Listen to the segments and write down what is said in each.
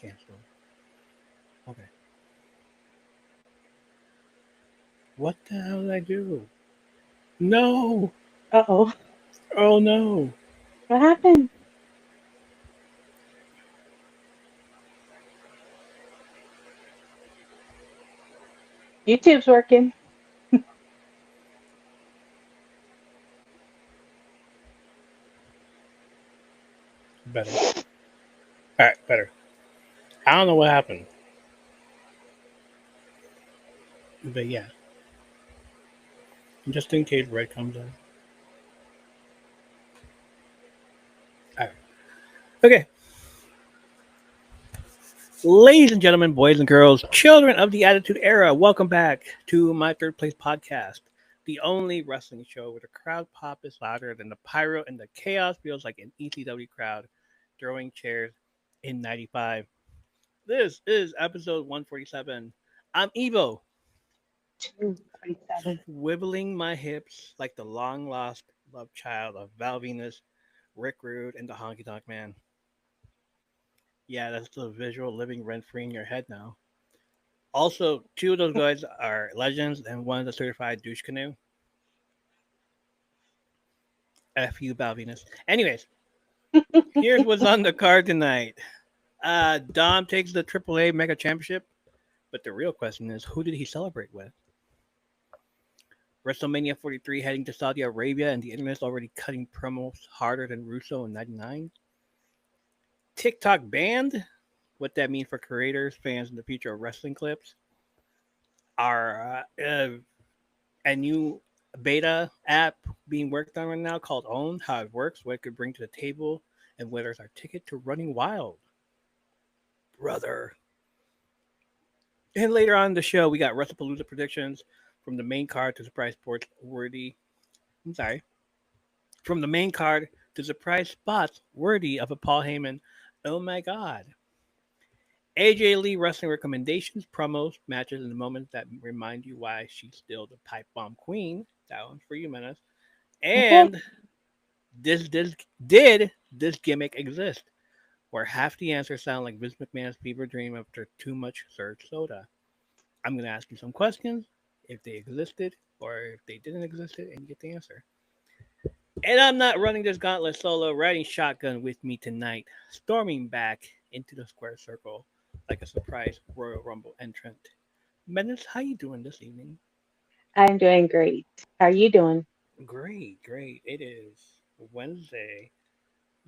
Cancel. Okay. What the hell did I do? No! Uh-oh. Oh no! What happened? YouTube's working. Better. Alright, better. I don't know what happened. But yeah. Just in case Red comes in. Alright. Okay. Ladies and gentlemen, boys and girls, children of the Attitude Era, welcome back to my third place podcast. The only wrestling show where the crowd pop is louder than the pyro and the chaos feels like an ECW crowd throwing chairs in 95. This is episode 147. I'm Evo, 247. swiveling my hips like the long lost love child of Val Venus, Rick Rude, and the Honky Tonk Man. Yeah, that's the visual living rent free in your head now. Also, two of those guys are legends, and one is a certified douche canoe. F you, Val Venus. Anyways, here's what's on the card tonight. Dom takes the AAA Mega Championship, but the real question is, who did he celebrate with? WrestleMania 43 heading to Saudi Arabia, and the internet's already cutting promos harder than Russo in '99. TikTok banned. What that mean for creators, fans, and the future of wrestling clips? A new beta app being worked on right now called Own, how it works, what it could bring to the table, and whether it's our ticket to Running Wild. Brother. And later on in the show, we got WrestlePalooza predictions from the main card to surprise sports worthy. I'm sorry. From the main card to surprise spots worthy of a Paul Heyman. Oh my God. AJ Lee wrestling recommendations, promos, matches, and the moments that remind you why she's still the pipe bomb queen. That one's for you, Menace. Okay. And did this gimmick exist? Where half the answers sound like Vince McMahon's fever dream after too much surge soda. I'm going to ask you some questions, if they existed or if they didn't exist, and you get the answer. And I'm not running this gauntlet solo. Riding shotgun with me tonight, storming back into the square circle like a surprise Royal Rumble entrant. Menace, how you doing this evening? I'm doing great. How are you doing? Great, great. It is Wednesday.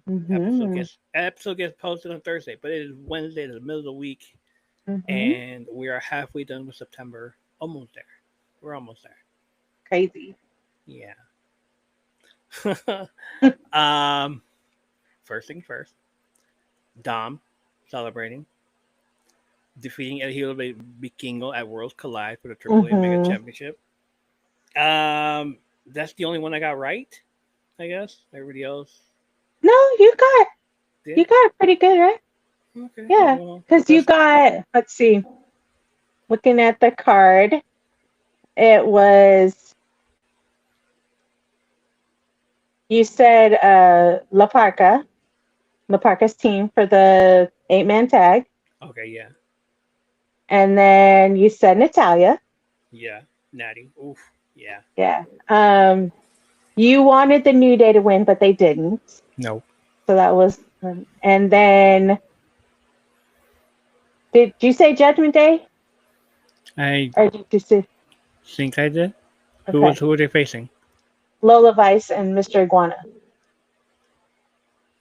Mm-hmm. Episode gets posted on Thursday, but it is Wednesday, the middle of the week, Mm-hmm. and we are halfway done with September. Almost there. We're almost there. Crazy. Yeah. um. First thing first. Dom celebrating defeating El Hijo de Vikingo at Worlds Collide for the AAA Mega Mm-hmm. Championship. That's the only one I got right. I guess everybody else No, you did. got it pretty good, right? Okay. Yeah. Well, Because you that's got, let's see, looking at the card, it was, you said La Parca's team for the 8-man tag. okay. Yeah. And then you said Natalia. Yeah. Natty. Oof. Yeah. Yeah. You wanted the New Day to win, but they didn't. No. So that was, and then did you say Judgment Day, I or did you say think I did. okay? Who are they facing? Lola Vice and Mr. Iguana.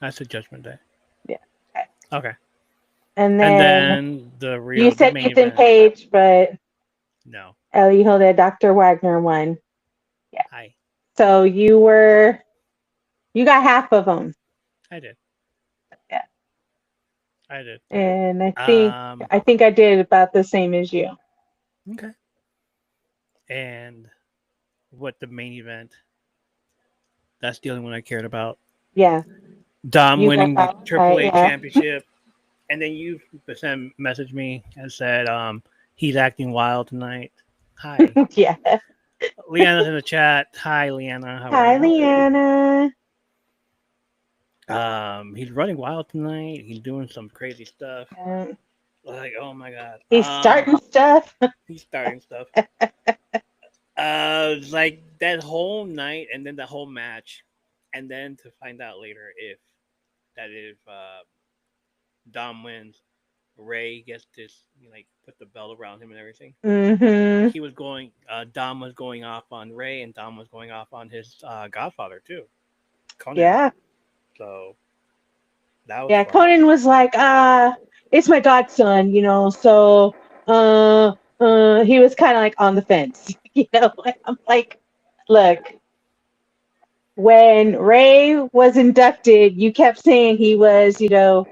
That's a Judgment Day. Yeah. Okay. Okay. And And then then you the said main Ethan event. Page, but No. El Hijo de Dr. Wagner won. Yeah. I So you got half of them. I did. Yeah. I did. And Um. I think I did about the same as you. Okay. And what the main event? That's the only one I cared about. Yeah. Dom You got winning the that right. AAA Yeah. championship, and then you sent messaged me and said he's acting wild tonight. Hi, Yeah. Leanna's in the chat. Hi, Leanna. How are Hi, you? Leanna. He's running wild tonight. He's doing some crazy stuff. Like, oh my god. He's starting stuff. He's starting stuff. Like that whole night, and then the whole match, and then to find out later if Dom wins, Ray gets this, like, put the belt around him and everything. Mm-hmm. He was going. Dom was going off on Ray, and Dom was going off on his godfather too, Conan. Yeah. So that was Yeah. fun. Conan was like, it's my godson, so he was kind of like on the fence, I'm like, look, when Ray was inducted, you kept saying he was, you know,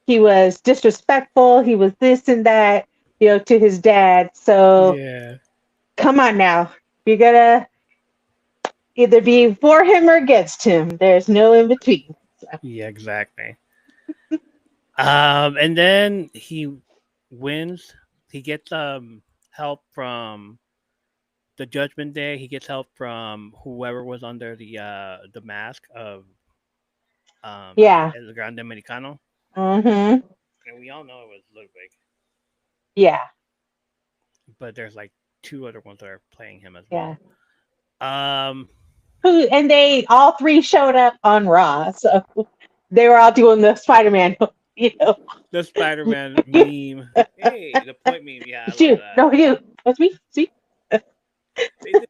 he was disrespectful, he was this and that, to his dad. So Yeah. come on now. You're gonna either be for him or against him. There's no in between. So, Yeah. Exactly. And then he wins. He gets help from the Judgment Day. He gets help from whoever was under the mask of yeah. El Grande Americano, Mm-hmm. and we all know it was Ludwig, Yeah. but there's like two other ones that are playing him as Yeah. well. Um, And they all three showed up on Raw, so they were all doing the Spider-Man, the Spider-Man meme. Hey, the point meme. Yeah, I It's love you. that. No, you. That's me. See? They did.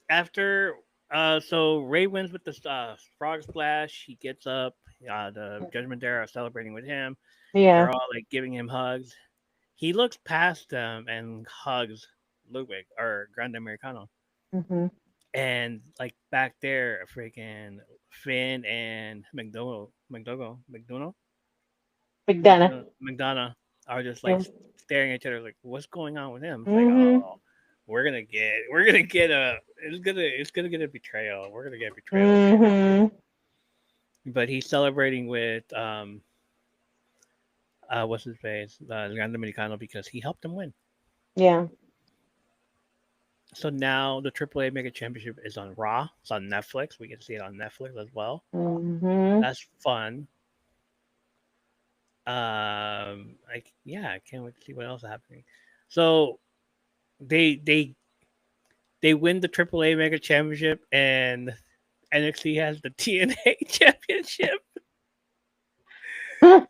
After so Ray wins with the frog splash. He gets up. The Judgment Day are celebrating with him. Yeah. They're all like giving him hugs. He looks past them and hugs Ludwig or Grande Americano. Mm-hmm. And like back there, freaking Finn and McDonough McDonough. McDonough are just like Yeah. staring at each other, like, what's going on with him? It's like, Mm-hmm. oh, it's gonna get a betrayal. We're gonna get betrayal here. Mm-hmm. But he's celebrating with what's his face, Grande Americano, because he helped him win. Yeah. So now the AAA Mega Championship is on Raw. It's on Netflix. We can see it on Netflix as well. Mm-hmm. That's fun. I can't wait to see what else is happening. So they win the AAA Mega Championship, and NXT has the TNA Championship. Like,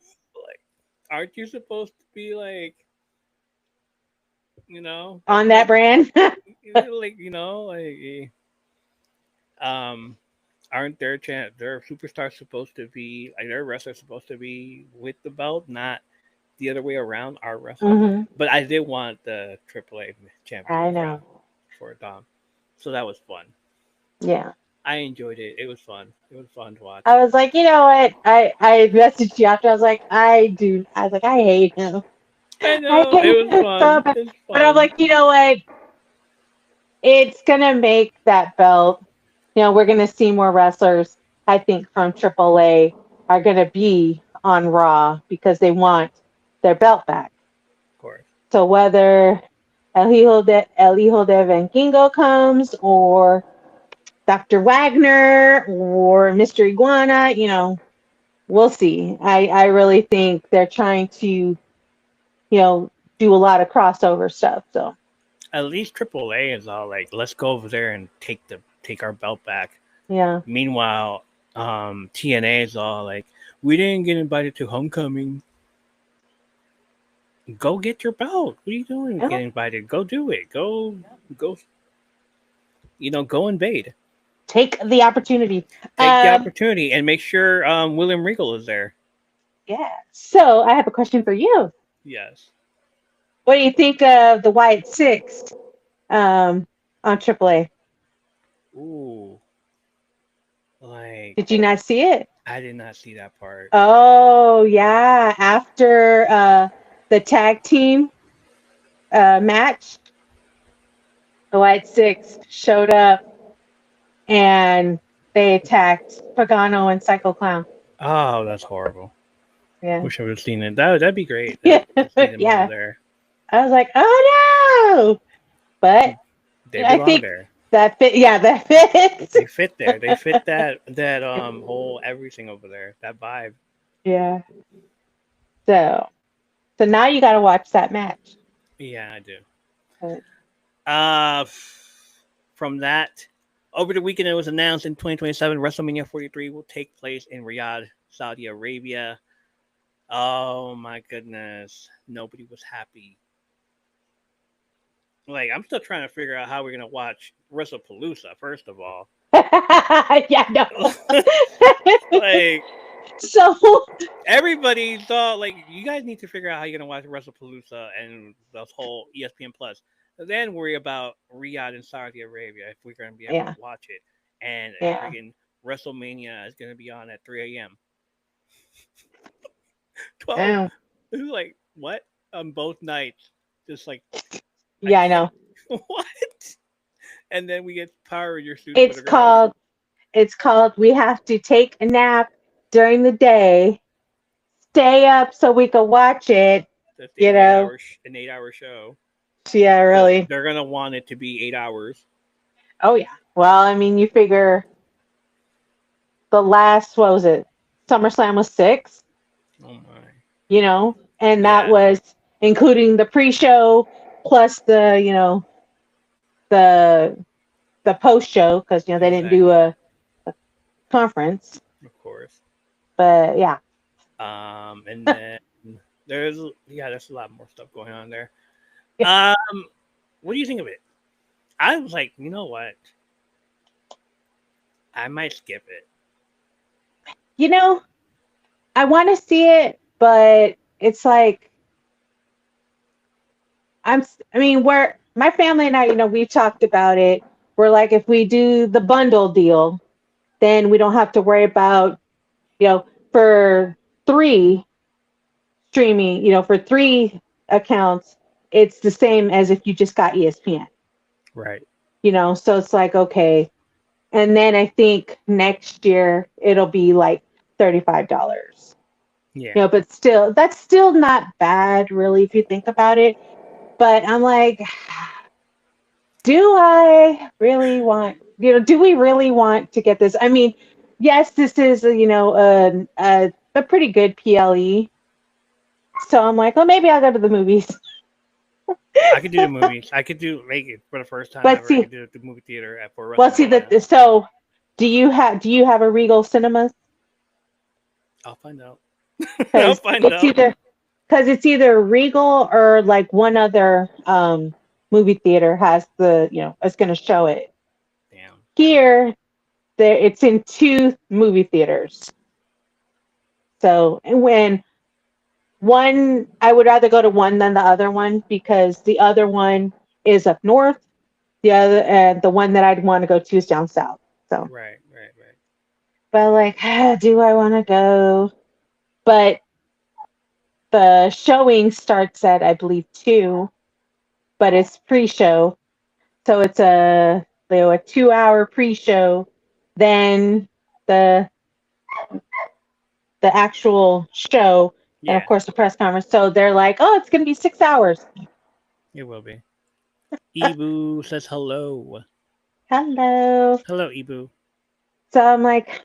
aren't you supposed to be like, On that like, brand. um, aren't their superstars supposed to be, like, their wrestlers supposed to be with the belt, not the other way around, our wrestlers? Mm-hmm. But I did want the AAA I championship know. for Dom, so that was fun. Yeah. I enjoyed it. It was fun. It was fun to watch. I was like, you know what? I messaged you after. I was like, I was like, I hate him. I I know, it hate was him so fun. bad. It was But I'm fun. like, you know what? It's gonna make that belt. We're gonna see more wrestlers. I think from AAA are gonna be on Raw because they want their belt back. Of course. So whether El Hijo de Venkingo comes or Dr. Wagner or Mr. Iguana, we'll see. I really think they're trying to, do a lot of crossover stuff. So At least AAA is all like, let's go over there and take our belt back. yeah. Meanwhile, TNA is all like, we didn't get invited to homecoming. Go get your belt. What are you doing? Yeah. Get invited. Go do it. Go. Go invade. Take the opportunity. Take the opportunity and make sure William Regal is there. Yeah. So I have a question for you. Yes. What do you think of the Wyatt Six on AAA? Ooh. Like, Did you not see it? I did not see that part. Oh yeah. After the tag team match, the Wyatt Six showed up and they attacked Pagano and Psycho Clown. Oh, that's horrible. Yeah. Wish I would have seen it. That'd be great. Yeah. To see them Yeah. over there. I was like, oh no. But They I belong think there. That fit. Yeah, that fits. They fit there. They fit that whole everything over there. That vibe. Yeah. So, so now you got to watch that match. Yeah, I do. Uh, Uh, from that, over the weekend, it was announced in 2027, WrestleMania 43 will take place in Riyadh, Saudi Arabia. Oh my goodness, nobody was happy. Like, I'm still trying to figure out how we're gonna watch WrestlePalooza. First of all, yeah, no. like So, everybody thought, like, you guys need to figure out how you're gonna watch WrestlePalooza and the whole ESPN Plus. Then worry about Riyadh and Saudi Arabia if we're gonna be able to yeah, watch it. And yeah. freaking WrestleMania is gonna be on at 3 a.m. 12. Oh, It was like what on both nights? Just like I yeah, I can't. know. What? And then we get Power Ranger suits for It's the girls. called it's called we have to take a nap during the day, stay up so we can watch it, That's you know. an 8 hour show Yeah, because really. they're gonna want it to be 8 hours. Oh yeah. Well, I mean, you figure the last what was it? SummerSlam was 6, Oh my. and that Yeah. was including the pre-show plus the the post-show because they didn't do Exactly. a conference. Of course. But yeah. And then there's a lot more stuff going on there. Um, what do you think of it? I was like, you know what? I might skip it. You know, I want to see it, but it's like I mean, we're my family and I, we've talked about it. We're like, if we do the bundle deal, then we don't have to worry about, for 3 streaming, for 3 accounts, it's the same as if you just got ESPN, Right. so it's like, okay. And then I think next year it'll be like $35. Yeah. But still, that's still not bad, really, if you think about it. But I'm like, do I really want, do we really want to get this? I mean, yes, this is, a pretty good PLE. So I'm like, well, maybe I'll go to the movies. I could do the movies. I could do make it for the first time But ever. I see, could do the movie theater for well, see WrestleMania. that. So, do you have a Regal Cinemas? I'll find out. I'll Because find out. it's either Regal or like one other movie theater has it's going to show it. Damn. Here, there it's in 2 movie theaters. So, and when one, I would rather go to one than the other one because the other one is up north. The other, and the one that I'd want to go to is down south. So, Right. Right. Right. but like, do I want to go? But the showing starts at, I believe, 2, but it's pre-show, so it's a 2-hour pre-show. Then the the actual show, and of Yeah. course the press conference. So they're like, oh, it's going to be 6 hours. It will be. Ebu says hello. Hello. Hello, Ebu. So I'm like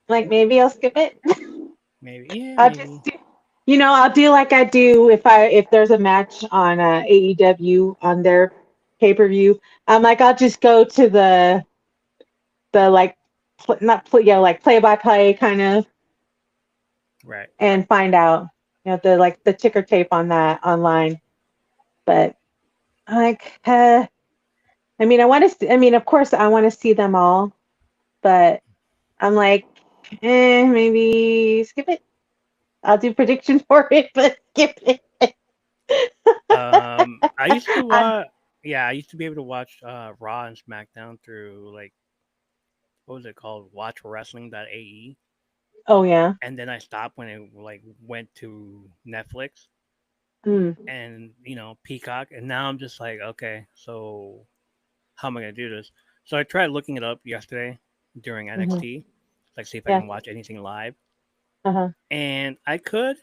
maybe I'll skip it. Maybe. Yeah. I'll just Maybe. I'll do like I do if there's a match on AEW on their pay-per-view. I'm like, I'll just go to the like not play, yeah, like play-by-play kind of, Right. and find out, the ticker tape on that online. But like, I mean, I mean, of course, I want to see them all, but I'm like, maybe skip it. I'll do predictions for it, but skip it. I used to I, watch. Yeah, I used to be able to watch Raw and SmackDown through like what was it called? WatchWrestling.ae, oh yeah. and then I stopped when it like went to Netflix Mm, and Peacock, and now I'm just like, okay, so how am I gonna do this? So I tried looking it up yesterday during hmm. NXT, like see if I Yeah. can watch anything live, Uh-huh. and I could,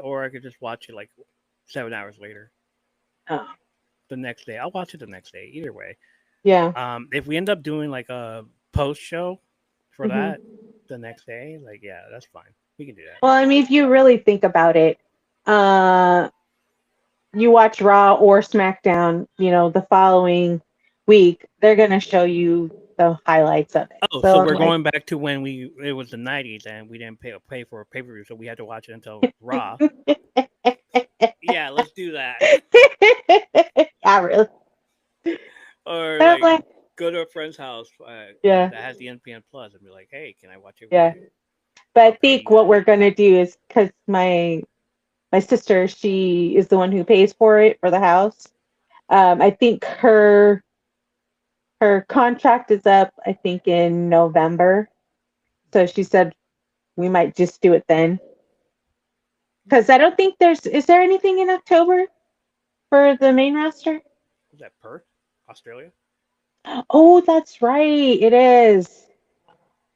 or I could just watch it like 7 hours later. Oh. the next day. I'll watch it the next day. Either way. Yeah. If we end up doing like a post show for hmm that the next day, like yeah, that's fine. We can do that. Well, I mean, if you really think about it, uh, you watch Raw or SmackDown, the following week, they're gonna show you the highlights of it. Oh, so So I'm we're like, going back to when it was the '90s and we didn't pay for a pay per view, so we had to watch it until Raw. Yeah, let's do that. yeah, really. Or But I'm like like, go to a friend's house yeah, that has the NPN Plus and be like, hey, can I watch it with yeah. you? But I I'll pay think you what guys. we're gonna do is because my sister, she is the one who pays for it for the house. I think her contract is up, I think in November. So she said we might just do it then. Because I don't think is there anything in October for the main roster? Is that Perth, Australia? Oh, that's right. It is.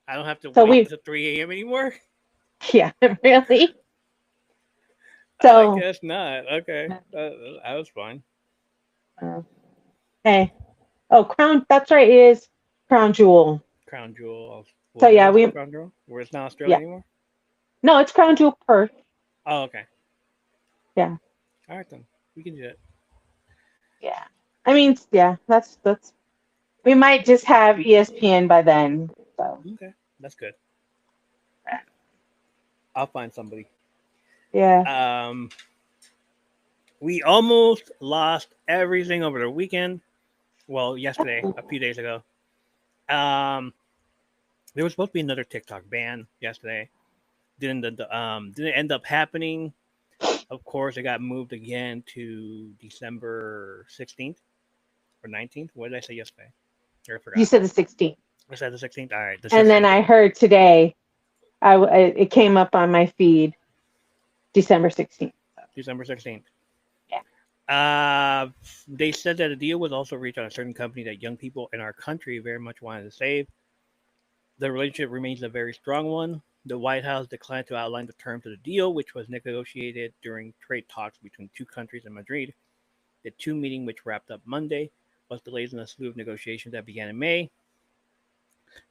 I don't have to So wait we, till 3 a.m. anymore. yeah, really. I So, guess not. Okay, that was fine. uh, hey, oh, Crown, that's right. It is Crown Jewel. Crown Jewel. So Was it yeah, also Crown Jewel? Where it's not Australia yeah. anymore? No, it's Crown Jewel Perth. Oh, okay. Yeah, All right then. We can do that. yeah. I mean, yeah, that's. We might just have ESPN by then. So, Okay, that's good. I'll find somebody. yeah. Um, we almost lost everything over the weekend. Well, yesterday, a few days ago. Um, there was supposed to be another TikTok ban yesterday. Didn't end up happening. Of course, it got moved again to December 16th or 19th. What did I say yesterday? I You forgot. said the 16th. I said the 16th. All right, the And then 16th. I heard today, it came up on my feed, December 16th. December 16th. Yeah. They said that a deal was also reached on a certain company that young people in our country very much wanted to save. The relationship remains a very strong one. The White House declined to outline the terms of the deal, which was negotiated during trade talks between two countries in Madrid. The two meeting, which wrapped up Monday, was delayed in a slew of negotiations that began in May.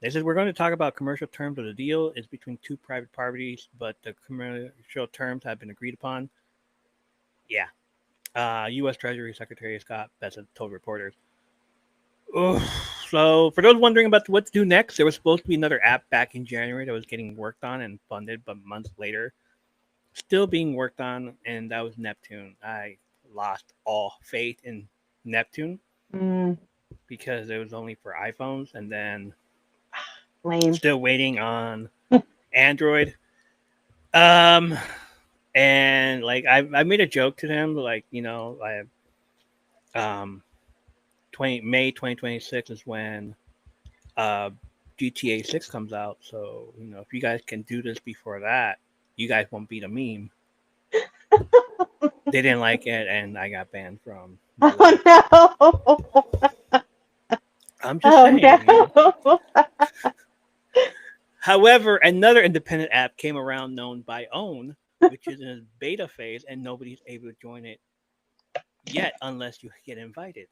They said we're going to talk about commercial terms of the deal. It's between two private parties, but the commercial terms have been agreed upon. Yeah. U.S. Treasury Secretary Scott Bessent told reporters. Ugh. So, for those wondering about what to do next, there was supposed to be another app back in January that was getting worked on and funded, but months later, still being worked on, and that was Neptune. I lost all faith in Neptune Mm, because it was only for iPhones, and then lame. still waiting on Android. Um, and like I made a joke to them, like um, 20 May 2026 is when uh GTA 6 comes out. So if you guys can do this before that, you guys won't be the meme. They didn't like it, and I got banned from. Oh no! I'm just Oh saying. no! However, another independent app came around known by Own, which is in its beta phase, and nobody's able to join it yet unless you get invited.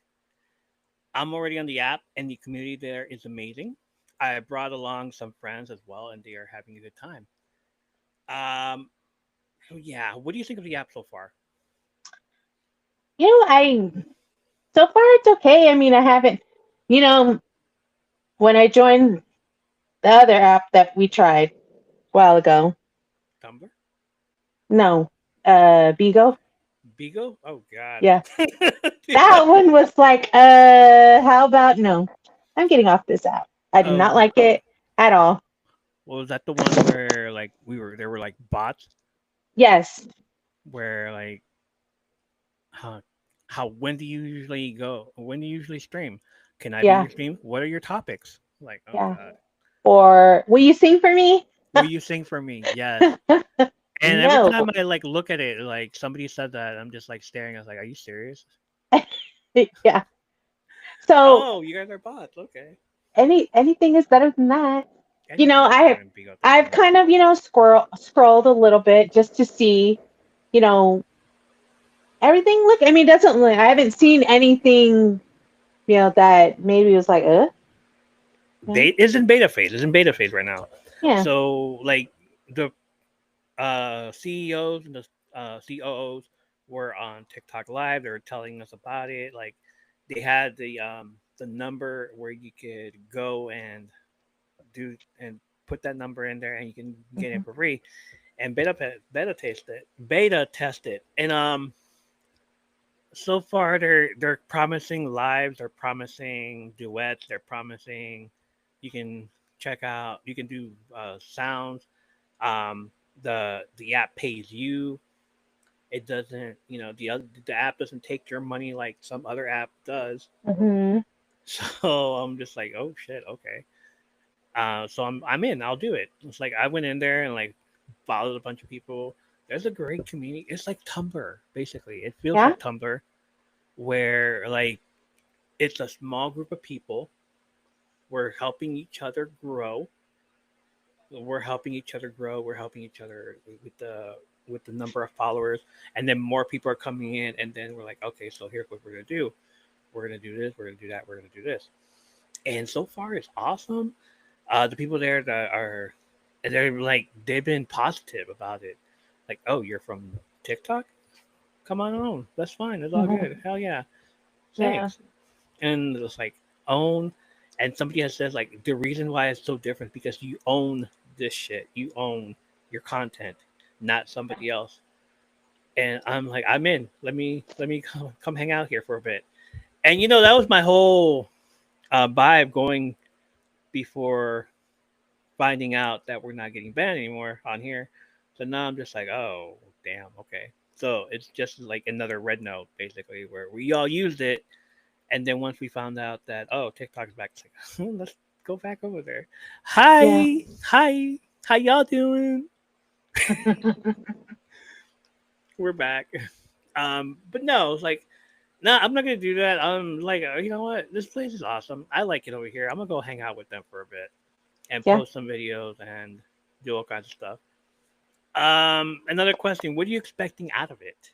I'm already on the app, and the community there is amazing. I brought along some friends as well, and they are having a good time. Um, so yeah, what do you think of the app so far? I so far it's okay. I mean, I haven't. You know, when I joined the other app that we tried a while ago, Tumblr, no, Bigo. Bigo? Oh God. Yeah, Yeah. that one was like, how about no? I'm getting off this app. I did not Oh, like it at all. well, was that the one where like there were like bots Yes, where like how when do you usually go? When do you usually stream? Can I be yeah, your stream? What are your topics? Like, oh yeah. God. Or will you sing for me? Will you sing for me? Yes. And every No. time I like look at it, like somebody said that, I'm just like staring. I was like, "Are you serious?" Yeah. So Oh, you guys are bots. Okay. anything is better than that. Anything is better I than Bigo at the I've moment. kind of, scrolled a little bit just to see, you know, everything look. I mean, doesn't look. I haven't seen anything, that maybe was like, yeah, Beta is in beta phase. It's in beta phase right now. yeah. So like the CEOs and the COOs were on TikTok Live. They were telling us about it. Like they had the number where you could go and do and put that number in there, and you can get Hmm. it for free. And beta test it, and so far they're promising lives, they're promising duets, they're promising you can check out, you can do sounds. Um, the app pays you. It doesn't, the app doesn't take your money like some other app does. Hmm. So I'm just like, oh shit, okay. So I'm in. I'll do it. It's like I went in there and like followed a bunch of people. There's a great community. It's like Tumblr, basically. It feels Yeah. like Tumblr, where like it's a small group of people. We're helping each other grow. We're helping each other grow. We're helping each other with the number of followers, and then more people are coming in, and then we're like, okay, so here's what we're gonna do. We're gonna do this. We're gonna do that. We're gonna do this. And so far, it's awesome. The people there that are, they're like they've been positive about it. Like, oh, you're from TikTok? Come on, that's fine. It's all Hmm. good. Hell yeah, Yeah. thanks. And it's like own, and somebody has said like the reason why it's so different because you own this shit. You own your content, not somebody else. And I'm like, I'm in. Let me come hang out here for a bit. And that was my whole vibe going before finding out that we're not getting banned anymore on here. So now I'm just like, oh damn, okay. So it's just like another red note basically where we all used it, and then once we found out that TikTok's back, it's like let's go back over there. Yeah. Hi, how y'all doing? We're back. But no, it's like no, I'm not gonna do that. I'm like, you know what? This place is awesome. I like it over here. I'm gonna go hang out with them for a bit and Yeah. post some videos and do all kinds of stuff. Another question: what are you expecting out of it?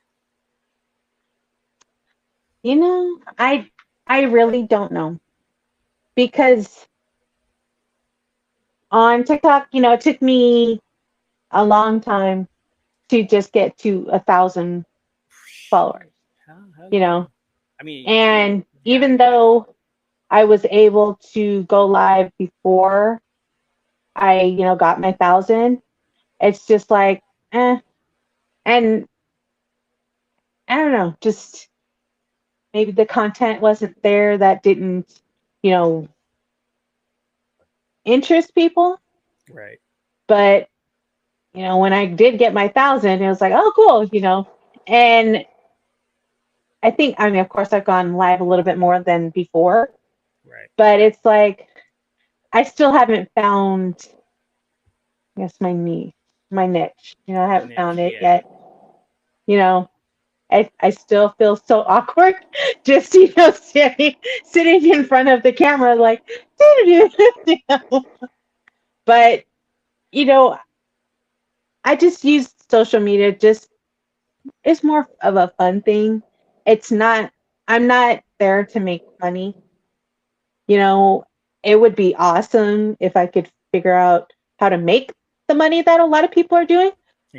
I really don't know because on TikTok, it took me a long time to just get to 1,000 followers, Hell you yeah. know. I mean, And yeah, even yeah, though I was able to go live before I, got my 1,000, it's just like, eh. And I don't know, just maybe the content wasn't there that didn't, you know, interest people. right. But, when I did get my 1,000, it was like, oh, cool. And I mean, of course, I've gone live a little bit more than before, Right. but it's like, I still haven't found, I guess, my niche. I The haven't found niche, it yeah. yet. You know, I still feel so awkward just, sitting in front of the camera, like, you know. But, you know, I just use social media, just, it's more of a fun thing. It's not, I'm not there to make money. You know, it would be awesome if I could figure out how to make the money that a lot of people are doing.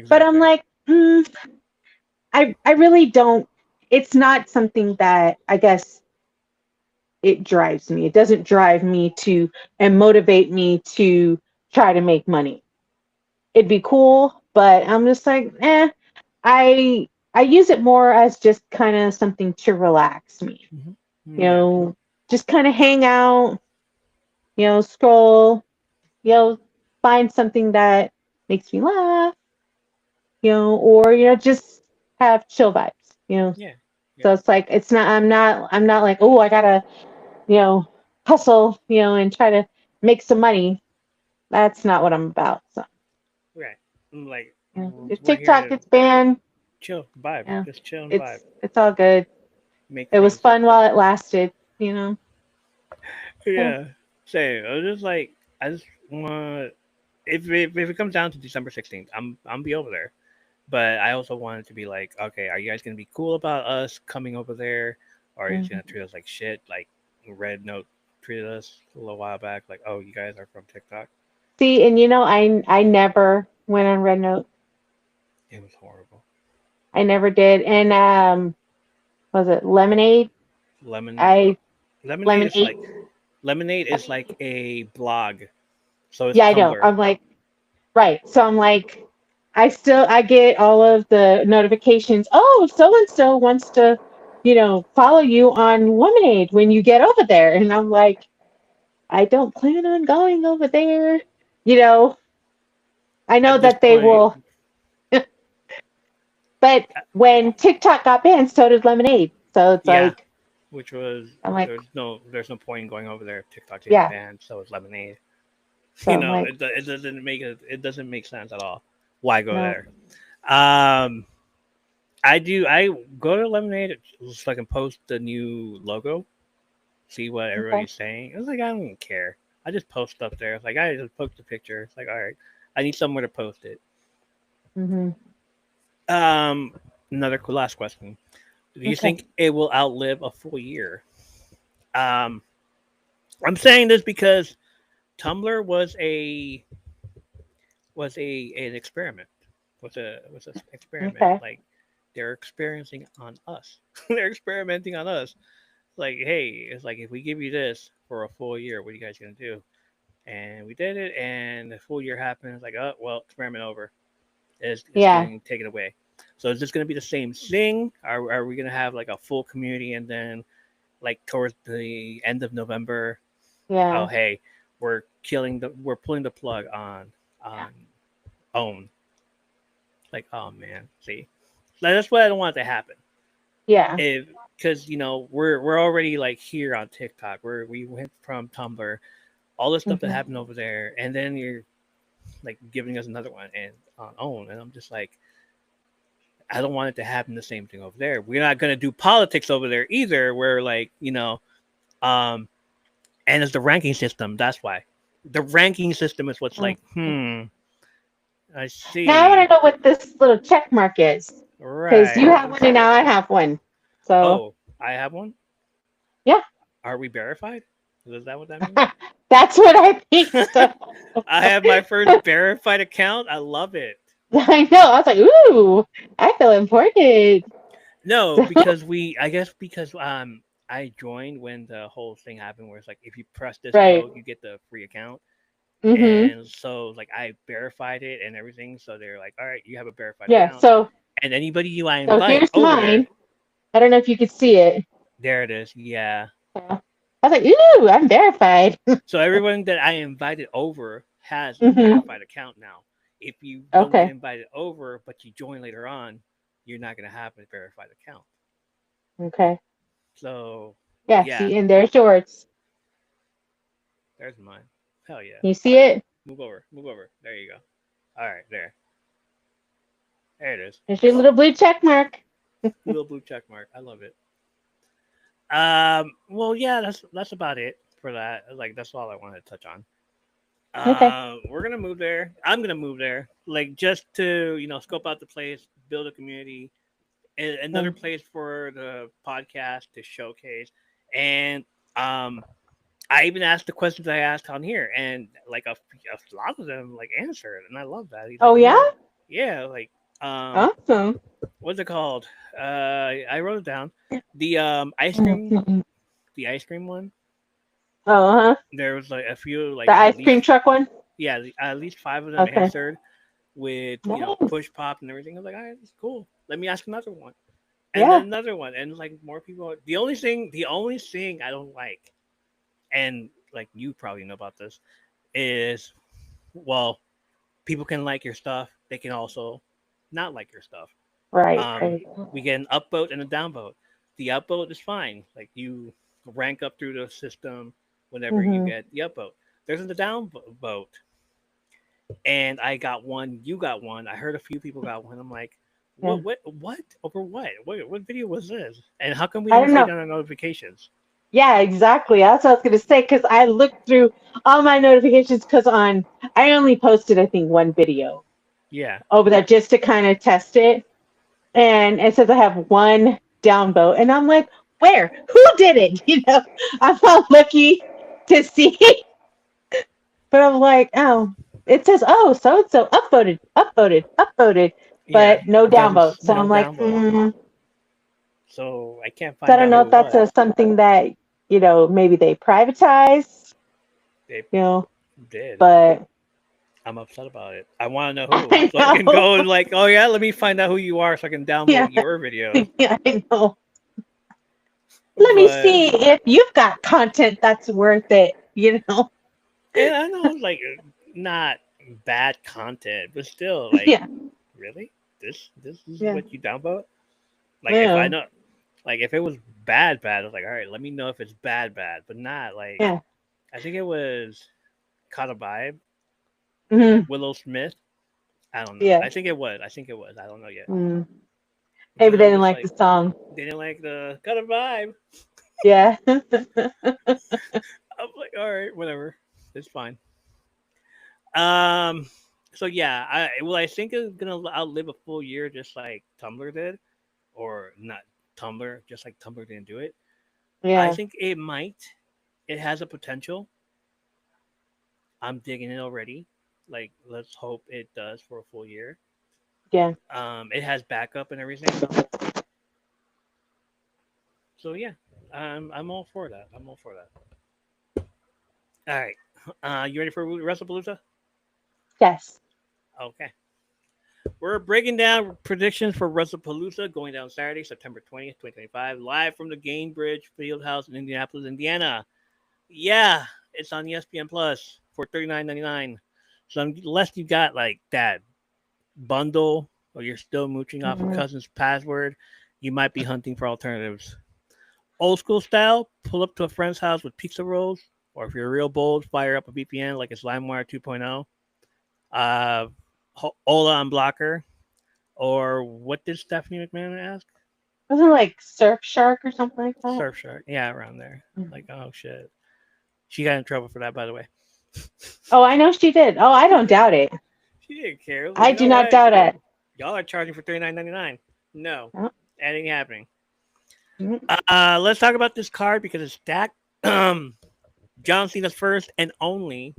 But I'm Exactly. like, I really don't. It's not something that I guess it drives me. It doesn't drive me to and motivate me to try to make money. It'd be cool, but I'm just like, I use it more as just kind of something to relax me. You Yeah. know, just kind of hang out, scroll, you know, find something that makes me laugh, or just have chill vibes, you know. Yeah. So Yeah. it's like I'm not like, oh, I gotta, you know, hustle, and try to make some money. That's not what I'm about. So Right. Like if we're here TikTok to gets banned, chill, vibe, yeah, just chill and vibe, it's all good. make It was friends. fun while it lasted, you know. Yeah. Yeah. Same. I was just like, I just want if it comes down to December 16th, I'm be over there. But I also wanted to be like, okay, are you guys gonna be cool about us coming over there, or are you just gonna Mhm. treat us like shit, like Red Note treated us a little while back? Like, oh, you guys are from TikTok. See, and I never went on Red Note. It was horrible. I never did. And was it Lemonade? Lemon, I lemonade is Lemonade. like lemonade is like a blog, so it's Yeah, I know. Tumblr. I'm like, right. So I'm like, I get all of the notifications. Oh, so and so wants to, follow you on Lemonade when you get over there. And I'm like, I don't plan on going over there. You know, I know At this that they point, will, but when TikTok got banned, so did Lemonade. So it's yeah, like, which was I'm like, there's no point in going over there if TikTok's getting yeah. banned. So it's lemonade. So I'm like, It doesn't make sense at all. Why go no, there? Um, I go to Lemonade so I can post the new logo, see what okay. everybody's saying. It's like I don't even care. I just post stuff there. It's like I just post a picture. It's like all right, I need somewhere to post it. Hmm. Um, last question. Do you Okay. think it will outlive a full year? Um, I'm saying this because Tumblr was a an experiment. Was an experiment. Okay. Like they're experiencing on us. They're experimenting on us. Like, hey, it's like if we give you this for a full year, what are you guys gonna do? And we did it, and the full year happened. It's like, oh well, experiment over. It's Yeah. getting taken away. So is this gonna be the same thing? Are we gonna have like a full community and then like towards the end of November, oh Yeah. hey, we're pulling the plug on own. Like, oh man, see, like, that's what I don't want to happen. Yeah. If because we're already like here on TikTok, we went from Tumblr, all the stuff that Hmm. happened over there, and then you're like giving us another one and on own, and I'm just like, I don't want it to happen the same thing over there. We're not gonna do politics over there either. Where like um, and it's the ranking system. That's why the ranking system is what's like, I Now I want see. to know what this little check mark is, because you Right. have one and now I have one. So Oh, I have one. yeah, Are we verified? Is that what that means? that's what I think. So I have my first verified account. I love it. I know. I was like, ooh, I feel important. No, because I guess because I joined when the whole thing happened where it's like if you press this Right. code you get the free account. Mm-hmm. And so like I verified it and everything. So they're like, all right, you have a verified Yeah. account. So And anybody you I so invite here's over there, mine. I don't know if you could see it. there it is. Yeah. So I was like, ooh, I'm verified. So everyone that I invited over has a Hmm. verified account now. If you don't get Okay. invited over, but you join later on, you're not gonna have a verified account. Okay. So Yeah. yeah, See, and there's yours. there's mine. Hell yeah. You see it? Move over. Move over. There you go. All right, there. There it is. There's your little blue check mark. Little blue check mark. I love it. Well, yeah, that's about it for that. Like, that's all I wanted to touch on. Okay. We're gonna move there. I'm gonna move there, like just to scope out the place, build a community, another Mm. place for the podcast to showcase, and um, I even asked the questions I asked on here, and like a lot of them like answered, and I love that. He's like, Oh yeah. yeah, like um, Awesome. what's it called? I wrote it down. The Mm-hmm. the ice cream one. Oh, huh. There was like a few, The like at ice cream least truck one. at least five of them Okay. answered with Nice. push pop and everything. I was like, all right, that's cool. Let me ask another one, and then Yeah. another one, and like more people. The only thing I don't like, and like you probably know about this, is well, people can like your stuff. They can also not like your stuff. Right. Um, Right. we get an upvote and a downvote. The upvote is fine. Like you rank up through the system whenever you Mm-hmm. get the upvote. There's the downvote, and I got one. You got one. I heard a few people got one. I'm like, Yeah. what over what? What video was this? And how come we I don't don't see it know. on our notifications? Yeah, exactly. That's what I was gonna say because I looked through all my notifications because I only posted I think one video. Yeah. over there just to kind of test it. And it says I have one down vote. And I'm like, where? Who did it? I'm not lucky to see. But I'm like, oh, it says, oh, so and so upvoted, upvoted, upvoted, Yeah. but no But then downvote. So no I'm like, downvote. So I can't so I find don't out know who if it that's was. something that, maybe they privatized, They you know, did. but I'm upset about it. I want to know who, I so I can know. go and like, oh yeah, let me find out who you are, so I can Yeah, downvote your videos. yeah, I know. Let me But see if you've got content that's worth it. and I know it's like not bad content, but still, like, Yeah, really, this is yeah, what you downvote? Like, if I yeah, know, like, if it was bad, I was like, all right, let me know if it's bad, but not like. yeah. I think it was Caught a Vibe, Hmm. Willow Smith. I don't know. Yeah. I think it was. I think it was. I don't know yet. Mm. So Maybe they I'm didn't just like the like, song. they didn't like the Caught a Vibe. Yeah. I'm like, all right, whatever, it's fine. Um. So yeah, I think it's gonna outlive a full year, just like Tumblr did, or not Tumblr, just like Tumblr didn't do it. I Yeah. think it might. It has a potential. I'm digging it already. Like, let's hope it does for a full year. Yeah. It has backup and everything. So yeah, I'm all for that. I'm all for that. All right, you ready for WrestlePalooza? Yes. Okay. We're breaking down predictions for WrestlePalooza going down Saturday, September 20th, 2025, live from the Gainbridge Fieldhouse in Indianapolis, Indiana. Yeah, it's on ESPN Plus for $39.99. So unless you got like that bundle or you're still mooching off a Hmm. cousin's password, you might be hunting for alternatives. Old school style, pull up to a friend's house with pizza rolls, or if you're real bold, fire up a VPN like it's LimeWire 2.0. Uh, Ola Unblocker, or what did Stephanie McMahon ask? Wasn't it like Surf Shark or something like that? Surfshark. Yeah, around there. Like, Mhm. oh shit. She got in trouble for that, by the way. Oh, I know she did. Oh, I don't doubt it. She didn't care. It was like, I you do know not what? doubt it. Y'all are charging for $39.99. No, Oh, that ain't happening. mm, Let's talk about this card because it's stacked. John Cena's first and only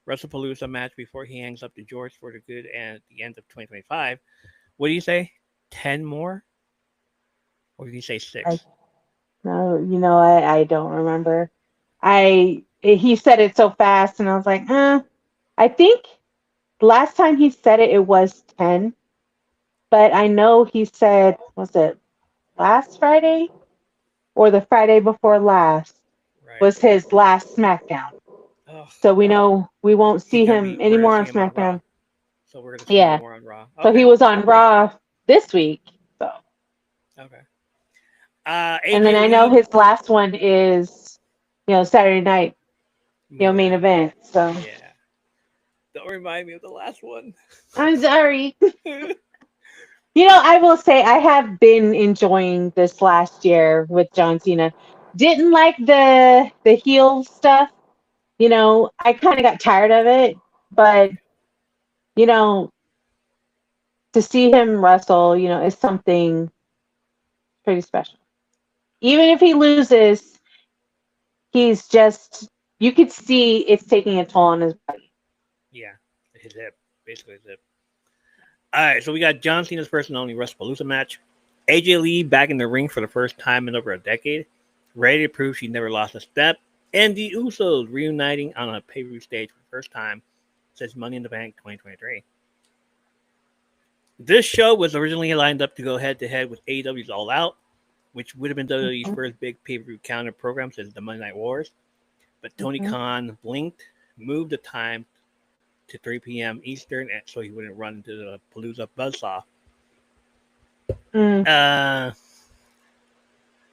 WrestlePalooza match before he hangs up to George for the good and at the end of 2025. What do you say? 10 more? Or did you say I 6? no, I don't remember. He said it so fast, and I was like, I think last time he said it, it was 10, but I know he said, was it last Friday or the Friday before last Right. was his last SmackDown. Oh, So we know we won't see him we're gonna anymore see on him on Raw. SmackDown. So we're gonna see him Yeah. more on Raw. So he Okay. was on Raw this week. So, Okay. and then AJ I know Lee. his last one is, Saturday night, Main main event. event. So Yeah. Don't remind me of the last one. I'm sorry. I will say I have been enjoying this last year with John Cena. Didn't like the heel stuff. I kind of got tired of it, but Okay. you know, to see him wrestle, is something pretty special. Even if he loses, he's just you could see it's taking a toll on his body. Yeah. His hip. Basically his hip. Alright, so we got John Cena's first and only WrestlePalooza match. AJ Lee back in the ring for the first time in over a decade, ready to prove she never lost a step. And the Usos reuniting on a pay-per-view stage for the first time since Money in the Bank 2023. This show was originally lined up to go head-to-head with AEW's All Out, which would have been WWE's Mhm, first big pay-per-view counter program since the Monday Night Wars. But Tony mhm, Khan blinked, moved the time to 3 p.m. Eastern, so he wouldn't run into the Palooza buzzsaw. mm, Uh,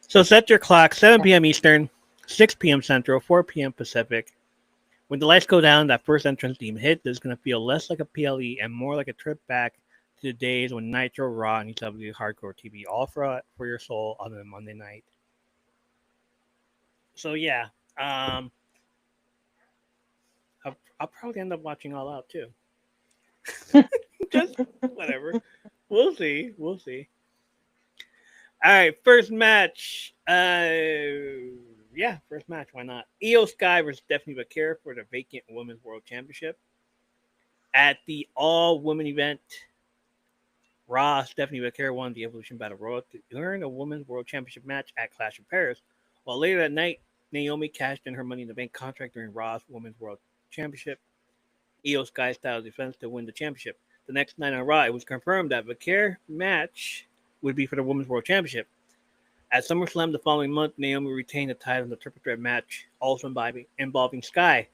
so set your clock 7 p.m. Eastern, 6 p.m. Central, 4 p.m. Pacific. When the lights go down, that first entrance theme hit is going to feel less like a PLE and more like a trip back to the days when Nitro, Raw, and EW Hardcore TV all for your soul on a Monday night. So yeah, um, I'll probably end up watching All Out too. Just whatever. We'll see. We'll see. All right, first match. Yeah, first match. Why not? Io Sky versus Stephanie Bakir for the vacant Women's World Championship. At the all-women event, Raw, Stephanie Bakir won the Evolution Battle Royal to earn a Women's World Championship match at Clash of Paris. While later that night, Naomi cashed in her Money in the Bank contract during Raw's Women's World Championship. Io Sky style defense to win the championship. The next night on Raw, it was confirmed that Bakir match would be for the Women's World Championship. At SummerSlam the following month, Naomi retained the title in the triple threat match, also involving Sky.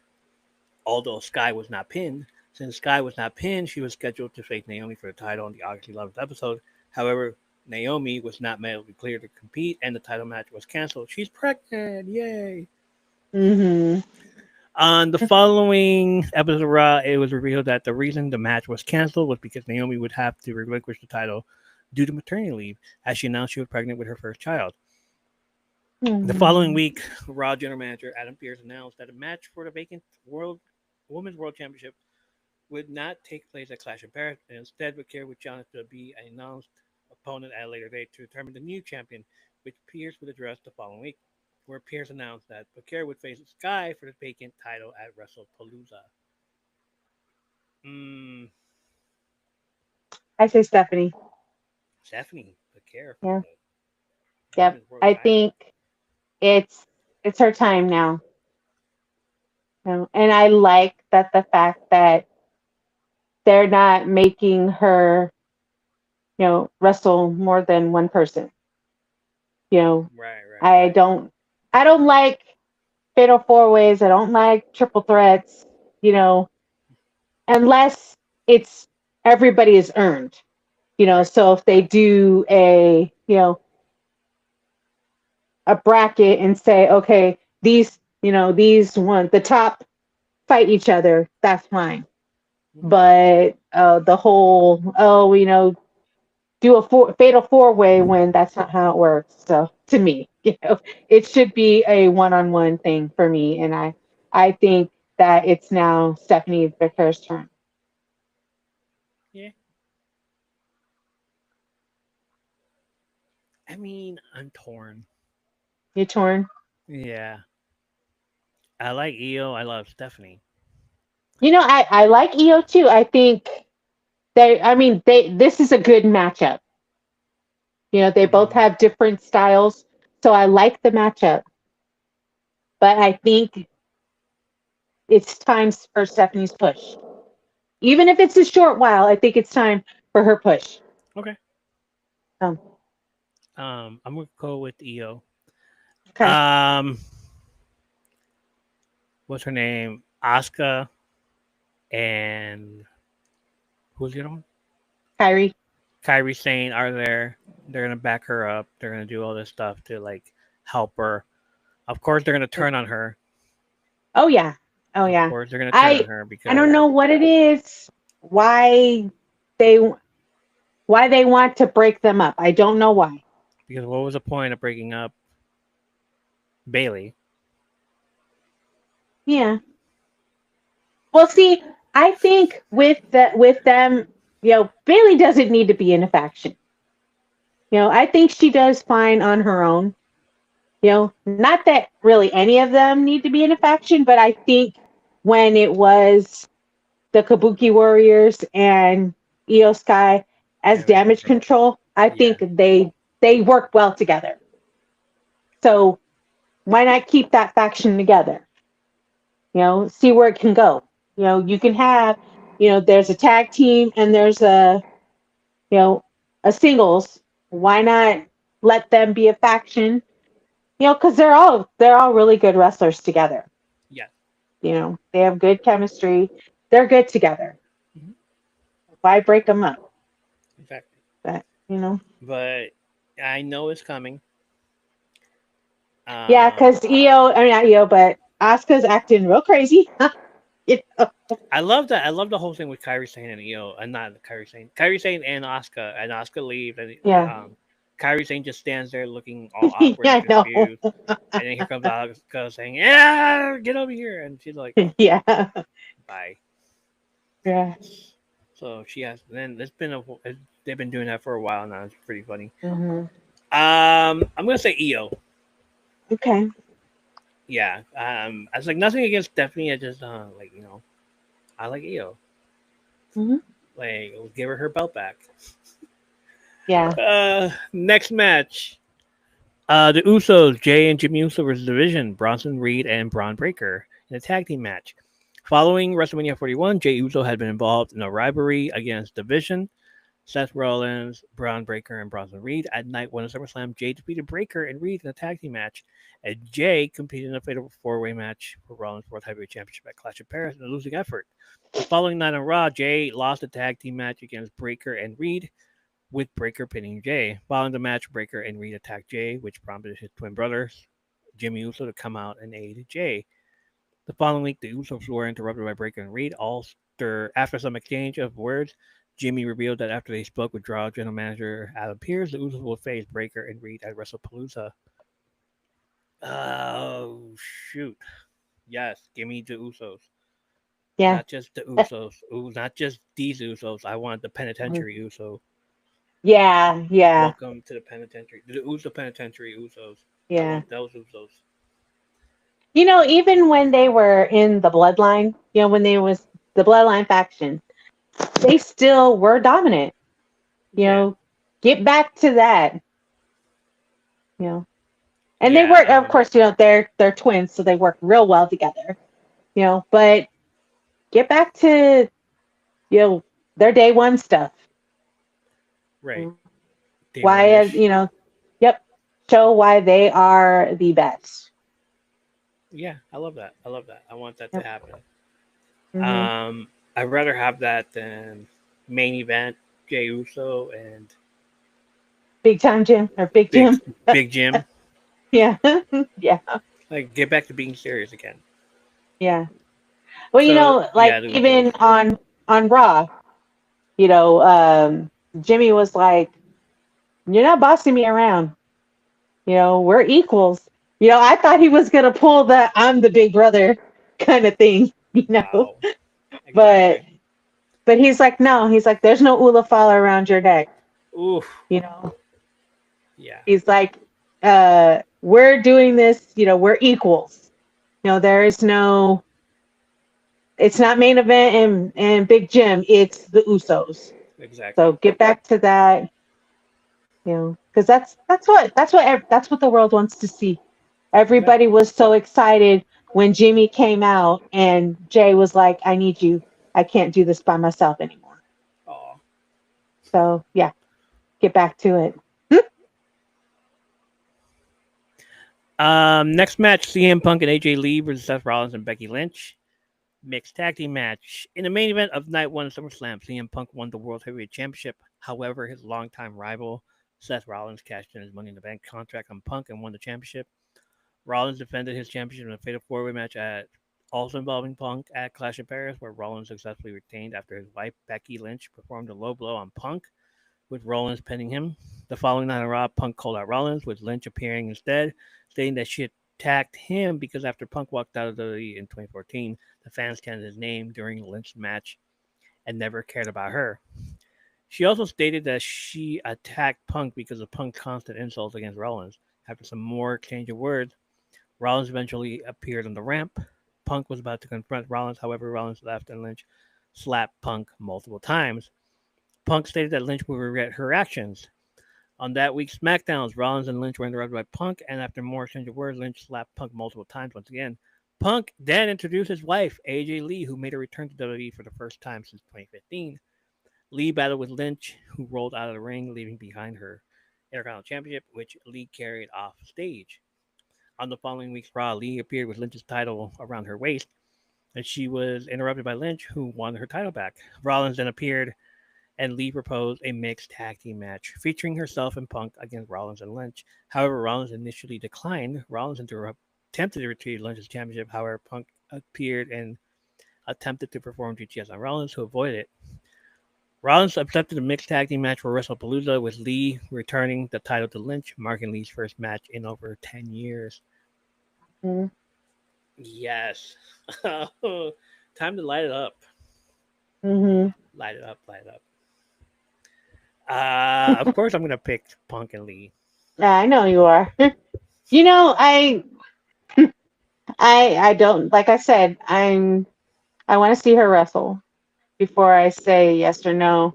Although Sky was not pinned, since Sky was not pinned, she was scheduled to face Naomi for the title on the August 11th episode. However, Naomi was not medically cleared to compete, and the title match was canceled. She's pregnant! Yay! Mm-hmm. On the following episode of Raw, it was revealed that the reason the match was canceled was because Naomi would have to relinquish the title due to maternity leave, as she announced she was pregnant with her first child. Mm-hmm. The following week, Raw General Manager Adam Pearce announced that a match for the vacant Women's World Championship would not take place at Clash of Paris, and instead Bakir would challenge to be an announced opponent at a later date to determine the new champion, which Pearce would address the following week, where Pearce announced that Bakir would face Sky for the vacant title at WrestlePalooza. I say Stephanie. Stephanie Bakir. Yeah. Yep. I think it's her time now. And I like that the fact that they're not making her, wrestle more than one person. Right. I don't like fatal four ways. I don't like triple threats. Unless it's everybody is earned. So if they do a bracket and say, okay, these ones, the top fight each other, that's fine. But the whole, do a fatal four-way when that's not how it works. So to me, it should be a one-on-one thing for me. And I think that it's now Stephanie Bakir's turn. Yeah. I mean, I'm torn. You torn? Yeah. I like Io. I love Stephanie. I like Io too. I think this is a good matchup. They both have different styles, so I like the matchup. But I think it's time for Stephanie's push. Even if it's a short while, I think it's time for her push. Okay. I'm gonna go with Io. Okay. What's her name? Asuka and who's the other one? Kairi Sane are there. They're gonna back her up. They're gonna do all this stuff to help her. Of course, they're gonna turn on her. Oh yeah. Of course, they're gonna turn on her because I don't know what it is. Why they want to break them up. I don't know why. Because what was the point of breaking up Bayley? Yeah. Well, see, I think with them, Bayley doesn't need to be in a faction. I think she does fine on her own. Not that really any of them need to be in a faction, but I think when it was the Kabuki Warriors and Io Sky as damage control, I think they work well together. So why not keep that faction together? See where it can go. You can have, there's a tag team and there's a singles. Why not let them be a faction? Because they're all really good wrestlers together. Yeah. They have good chemistry. They're good together. Mm-hmm. Why break them up? Exactly. But I know it's coming. Yeah, because not Io, but Asuka's acting real crazy. I love that. I love the whole thing with Kairi Sane and Io, and not Kairi Sane and Asuka, and Asuka leaves, and Kairi Sane just stands there looking all awkward and confused, and then here comes Asuka saying, "Yeah, get over here," and she's like, "Yeah, bye." Yeah. So she has. Then they've been doing that for a while now. It's pretty funny. Mm-hmm. I'm gonna say Io. Okay. Yeah. I was like nothing against Stephanie. I just like I like Io. Mm-hmm. Like give her belt back. Yeah. Next match. The Usos, Jay and Jimmy Uso versus Division, Bronson Reed and Braun Breaker in a tag team match. Following WrestleMania 41, Jay Uso had been involved in a rivalry against Division, Seth Rollins, Braun Breaker, and Bronson Reed. At night one of SummerSlam, Jay defeated Breaker and Reed in a tag team match, and Jay competed in a fatal four-way match for Rollins World Heavyweight Championship at Clash of Paris in a losing effort. The following night on Raw, Jay lost a tag team match against Breaker and Reed, with Breaker pinning Jay. Following the match, Breaker and Reed attacked Jay, which prompted his twin brothers, Jimmy Uso, to come out and aid Jay. The following week, the Usos were interrupted by Breaker and Reed. After some exchange of words, Jimmy revealed that after they spoke with Raw General Manager Adam Pearce, the Usos will face Breaker and Reed at WrestlePalooza. Oh, shoot. Yes, give me the Usos. Yeah. Not just the Usos. Not just these Usos. I want the penitentiary Uso. Yeah. Yeah. Welcome to the penitentiary. The Uso penitentiary Usos. I Yeah. want those Usos. Even when they were in the bloodline, when they was the bloodline faction, they still were dominant. Yeah. Get back to that. You know, and they Yeah. work. Of course, they're twins, so they work real well together. But get back to their day one stuff. You Right. know, Day one why? ish. Yep. Show why they are the best. Yeah, I love that. I love that. I want that to Yep. happen. Hmm. I'd rather have that than main event Jay Uso and Big time Jim or Big Big Jim. Big Jim. Yeah. Yeah. Like get back to being serious again. Yeah. Well, So like yeah, the Usos. even on Raw, Jimmy was like, "You're not bossing me around. We're equals." I thought he was gonna pull the "I'm the big brother" kind of thing, Wow. but Exactly. he's like, no, he's like, "There's no Ula fall around your neck." Oof. You know, Yeah. he's like, "We're doing this. We're equals. There is no. It's not main event and Big Jim. It's the Usos. So Exactly. get back to that. Because that's what the world wants to see. Everybody Exactly. was so excited when Jimmy came out and Jay was like, "I need you. I can't do this by myself anymore." Oh. So yeah, get back to it. Next match: CM Punk and AJ Lee versus Seth Rollins and Becky Lynch. Mixed tag team match. In the main event of night one of SummerSlam, CM Punk won the World Heavyweight Championship. However, his longtime rival, Seth Rollins, cashed in his Money in the Bank contract on Punk and won the championship. Rollins defended his championship in a fatal four-way match also involving Punk at Clash of Paris, where Rollins successfully retained after his wife, Becky Lynch, performed a low blow on Punk, with Rollins pinning him. The following night on Raw, Punk called out Rollins, with Lynch appearing instead, stating that she attacked him because after Punk walked out of the WWE in 2014, the fans chanted his name during Lynch's match and never cared about her. She also stated that she attacked Punk because of Punk's constant insults against Rollins. After some more exchange of words, Rollins eventually appeared on the ramp. Punk was about to confront Rollins, however, Rollins left and Lynch slapped Punk multiple times. Punk stated that Lynch would regret her actions. On that week's SmackDowns, Rollins and Lynch were interrupted by Punk, and after more exchange of words, Lynch slapped Punk multiple times once again. Punk then introduced his wife, AJ Lee, who made a return to WWE for the first time since 2015. Lee battled with Lynch, who rolled out of the ring, leaving behind her Intercontinental Championship, which Lee carried off stage. On the following week's Raw, Lee appeared with Lynch's title around her waist, and she was interrupted by Lynch, who won her title back. Rollins then appeared, and Lee proposed a mixed tag team match featuring herself and Punk against Rollins and Lynch. However, Rollins initially declined. Rollins attempted to retrieve Lynch's championship. However, Punk appeared and attempted to perform GTS on Rollins, who avoided it. Rollins accepted a mixed tag team match for WrestlePalooza, with Lee returning the title to Lynch, marking Lee's first match in over 10 years. Mhm. Yes. Time to light it up. Mhm. Light it up, light it up. Of course, I'm gonna pick Punk and Lee. Yeah, I know you are. You know, I don't like I said, I want to see her wrestle before I say yes or no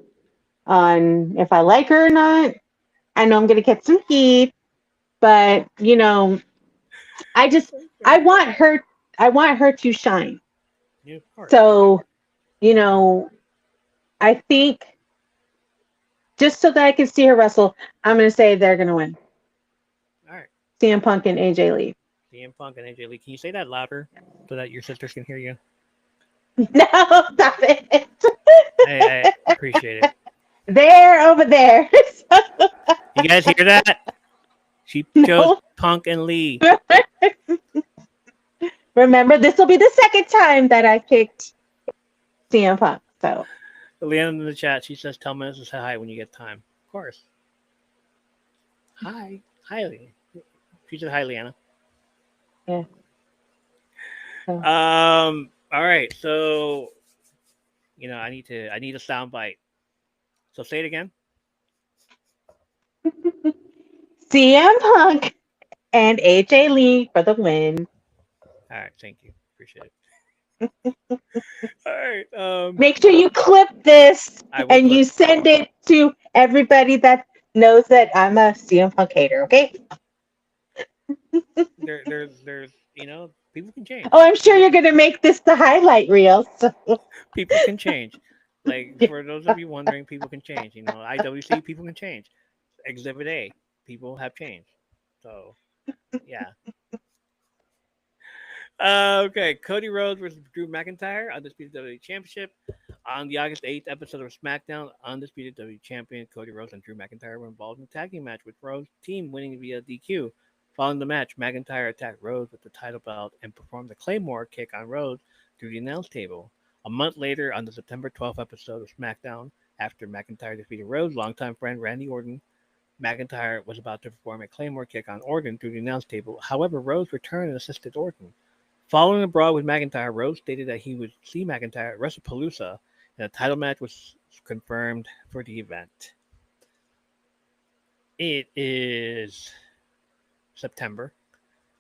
on if I like her or not. I know I'm gonna get some heat, but you know, I just I want her I want her to shine. Yeah, of course. So, you know, I think just so that I can see her wrestle, I'm gonna say they're gonna win. All right. CM Punk and AJ Lee. CM Punk and AJ Lee. Can you say that louder so that your sisters can hear you? No, stop it. I appreciate it. They're over there. You guys hear that? She chose No. Punk and Lee. Remember, this will be the second time that I picked CM Punk. So Leanna in the chat, she says, "Tell Menace to say hi when you get time." Of course. Hi, hi, Leanna. She said, "Hi, Leanna." yeah. So. All right. So, I need a sound bite. So say it again. CM Punk and AJ Lee for the win. All right. Thank you. Appreciate it. All right. Make sure you clip this I will and you clip. send it to everybody that knows that I'm a CM Punk hater. Okay. There's people can change. Oh, I'm sure you're gonna make this the highlight reel. So. People can change. Like for those of you wondering, people can change. IWC people can change. Exhibit A, people have changed. So, yeah. Okay, Cody Rhodes versus Drew McIntyre, Undisputed WWE Championship. On the August 8th episode of SmackDown, Undisputed WWE Champion Cody Rhodes and Drew McIntyre were involved in a tag team match with Rhodes' team winning via DQ. Following the match, McIntyre attacked Rhodes with the title belt and performed the Claymore kick on Rhodes through the announce table. A month later, on the September 12th episode of SmackDown, after McIntyre defeated Rhodes' longtime friend Randy Orton, McIntyre was about to perform a Claymore kick on Orton through the announce table. However, Rhodes returned and assisted Orton. Following a brawl with McIntyre, Rhodes stated that he would see McIntyre at WrestlePalooza, and a title match was confirmed for the event. It is September.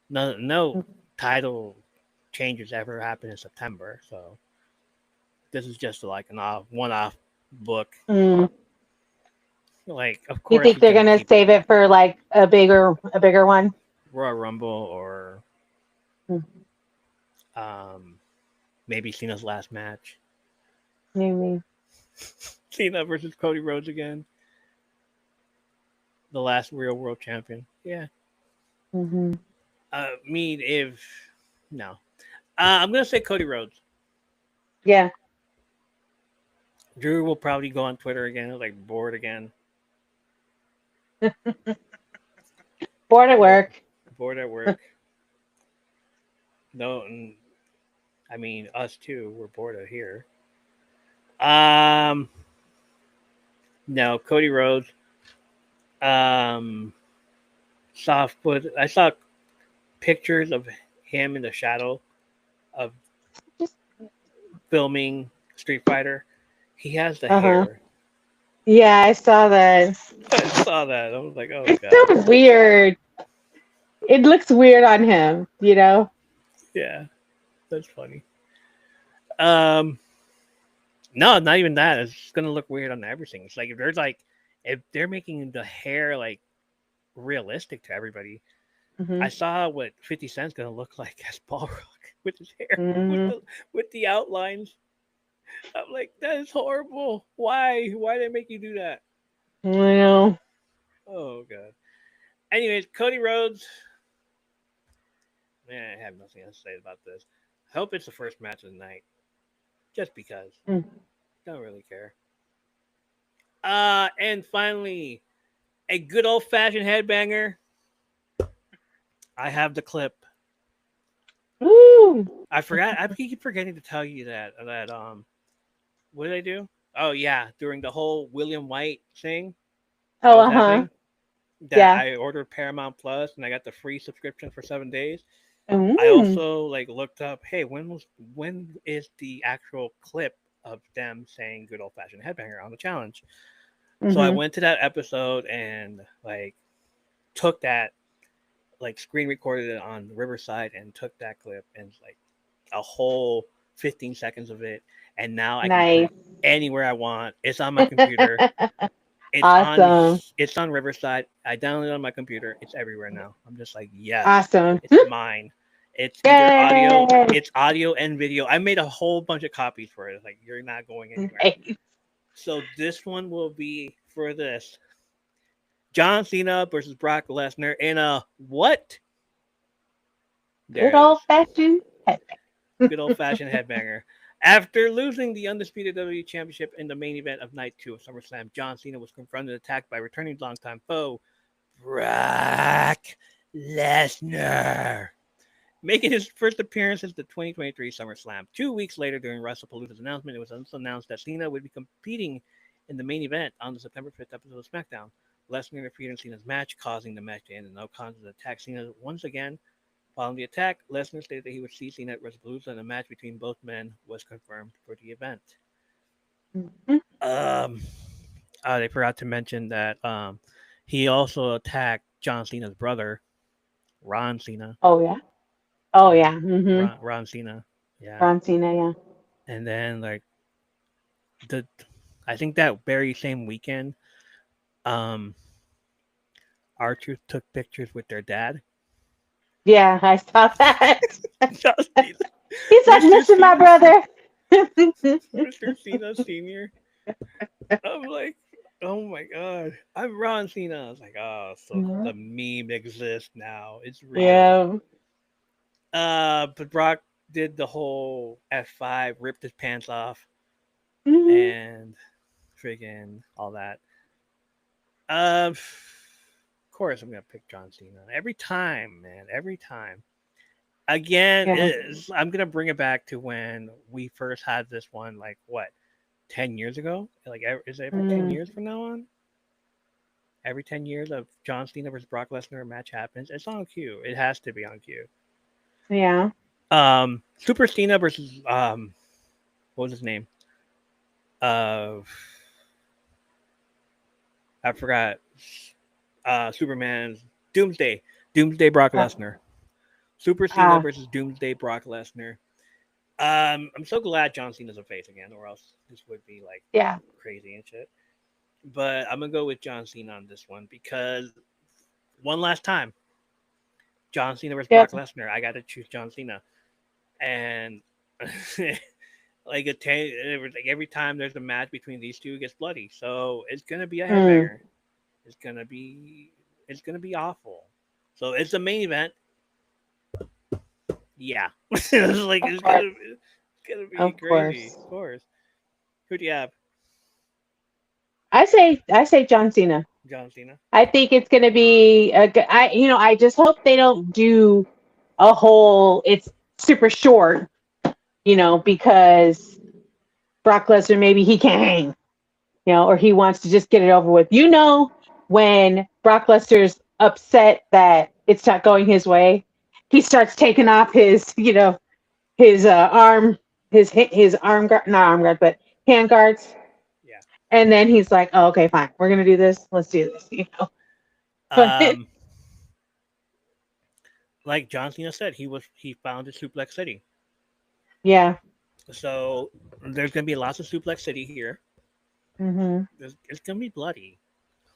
No title changes ever happen in September, so this is just like one-off book. Like, of course, you think they're gonna save it for like a bigger one? Royal Rumble or maybe Cena's last match. Maybe Cena versus Cody Rhodes again. The last real world champion. Yeah. Mm-hmm. No. I'm gonna say Cody Rhodes. Yeah. Drew will probably go on Twitter again, like bored again. Bored at work. Bored at work. No, I mean us too. We're bored of here. No, Cody Rhodes. Soft foot. I saw pictures of him in the shadow of filming Street Fighter. He has the hair. Yeah, I saw that. I was like, oh, it's God. so weird. It looks weird on him, Yeah, that's funny. No, not even that. It's gonna look weird on everything. It's like if they're making the hair like realistic to everybody. Mm-hmm. I saw what 50 Cent's gonna look like as Balrog with his hair, with the outlines. I'm like, that is horrible. Why? Why did they make you do that? I know. Oh, God. Anyways, Cody Rhodes. Man, I have nothing else to say about this. I hope it's the first match of the night. Just because. Don't really care. And finally, a good old-fashioned headbanger. I have the clip. Woo! I forgot. I keep forgetting to tell you that what did I do? Oh yeah, during the whole William White thing. Oh, I ordered Paramount Plus and I got the free subscription for 7 days. I also looked up, hey, when is the actual clip of them saying "good old fashioned headbanger" on the challenge. So I Mhm. went to that episode and like took that, like screen recorded it on Riverside and took that clip and like a whole 15 seconds of it, and now I can put Nice. it anywhere I want. It's on my computer. Awesome. It's on Riverside. I downloaded it on my computer. It's everywhere now. I'm just like, yes, Awesome. it's mine. It's either audio, Yay. it's audio and video. I made a whole bunch of copies for it. Like you're not going anywhere. Nice. So this one will be for this John Cena versus Brock Lesnar in a what? There Good it old is. fashioned headbang. Good old fashioned headbanger. After losing the undisputed WWE Championship in the main event of Night 2 of SummerSlam, John Cena was confronted and attacked by returning longtime foe, Brock Lesnar, making his first appearance since the 2023 SummerSlam. 2 weeks later, during WrestlePalooza's announcement, it was also announced that Cena would be competing in the main event on the September 5th episode of SmackDown. Lesnar interfered in Cena's match, causing the match to end, and no contest attacked Cena once again. Following the attack, Lesnar stated that he would see Cena at WrestlePalooza, and a match between both men was confirmed for the event. Mhm. Um, they forgot to mention that he also attacked John Cena's brother, Ron Cena. Oh yeah. Oh Yeah, yeah. Mhm. Ron Cena. Yeah, Ron Cena. Yeah. and then like the, I think that very same weekend, um, Archer took pictures with their dad. Yeah. I saw that. John Cena, He's like Mr. missing my Cena, brother. Mr. Cena Senior. I'm like, oh my god, I'm Ron Cena. I was like, oh, so Mhm. the meme exists now. It's real. Yeah. But Brock did the whole F5, ripped his pants off, Mhm. and friggin' all that. Of course, I'm gonna pick John Cena every time, man. Every time. Again, Yeah. I'm gonna bring it back to when we first had this one. Like what, 10 years ago? Like, is it every 10 years Mm. from now on? Every 10 years of John Cena versus Brock Lesnar match happens. It's on cue. It has to be on cue. Yeah. Super Cena versus what was his name? Uh, I forgot. Superman's Doomsday. Doomsday Brock Uh, Lesnar. Super Cena uh, versus Doomsday Brock Lesnar. I'm so glad John Cena's a face again, or else this would be like yeah. crazy and shit. But I'm gonna go with John Cena on this one because one last time, John Cena versus Brock Yep. Lesnar. I got to choose John Cena, and like like every time there's a match between these two, it gets bloody. So it's gonna be a Mm. headbanger. It's gonna be it's gonna be awful. So it's the main event. Yeah, it's like Of course. it's gonna be Of crazy. course. Of course. Who do you have? I say John Cena. John Cena. I think it's going to be I just hope they don't do a whole it's super short, because Brock Lesnar maybe he can't hang, or he wants to just get it over with. When Brock Lesnar's upset that it's not going his way, he starts taking off his arm his arm guard, not arm guard, but hand guards, Yeah. and then he's like, "Oh, okay, fine, we're gonna do this. Let's do this." But Um, like John Cena said, he founded Suplex City. yeah. So there's gonna be lots of Suplex City here. Hmm. It's gonna be bloody.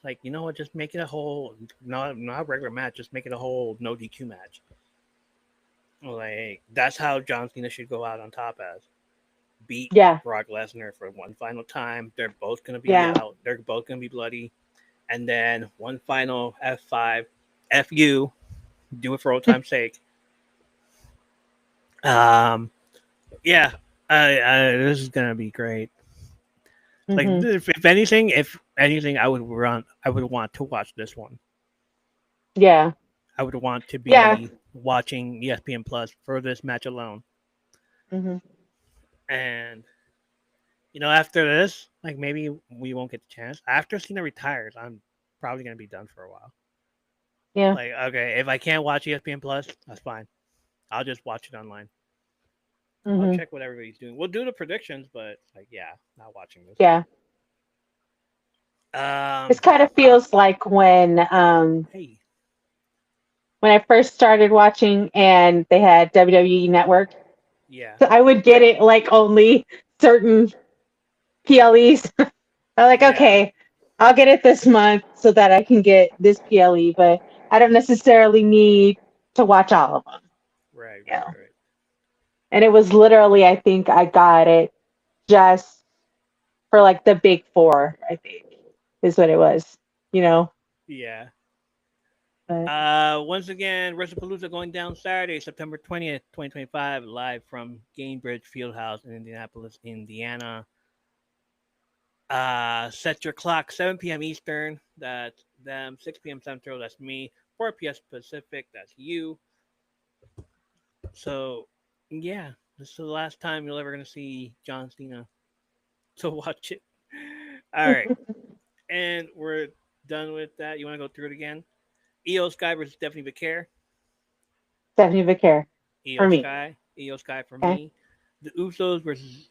Like, you know what? Just make it a whole, not a regular match. Just make it a whole no DQ match. Like that's how John Cena should go out on top as beat Yeah. Brock Lesnar for one final time. They're both gonna be Yeah. out. They're both gonna be bloody, and then one final F5, FU, do it for old time's sake. Um, yeah, this is gonna be great. Like Hmm. if anything, I would want to watch this one. Yeah. I would want to Yeah. be watching ESPN Plus for this match alone. Hmm. And after this, like maybe we won't get the chance. After Cena retires, I'm probably gonna be done for a while. Yeah. Like, okay, if I can't watch ESPN Plus, that's fine. I'll just watch it online. I'll Hmm. check what everybody's doing. We'll do the predictions, but like, yeah, not watching this. Yeah. This Um, kind of feels like hey, when I first started watching and they had WWE Network. yeah, So I would get it like only certain PLEs. I'm like, yeah, okay, I'll get it this month so that I can get this PLE, but I don't necessarily need to watch all of them. right, You right, know? right. And it was literally, I think I got it just for like the big four, I think is what it was, you know. Yeah. But Once again, WrestlePalooza going down Saturday, September 20th, 2025, live from Gainbridge Fieldhouse in Indianapolis, Indiana. Set your clock 7 p.m. Eastern. That's them. 6 p.m. Central. That's me. 4 p.m. Pacific. That's you. So, yeah, this is the last time you're ever gonna see John Cena. So watch it. All right, and we're done with that. You want to go through it again? Io Sky versus Stephanie Becker. Stephanie Vicker for Io me. Sky. Io Sky for Okay. me. The Usos versus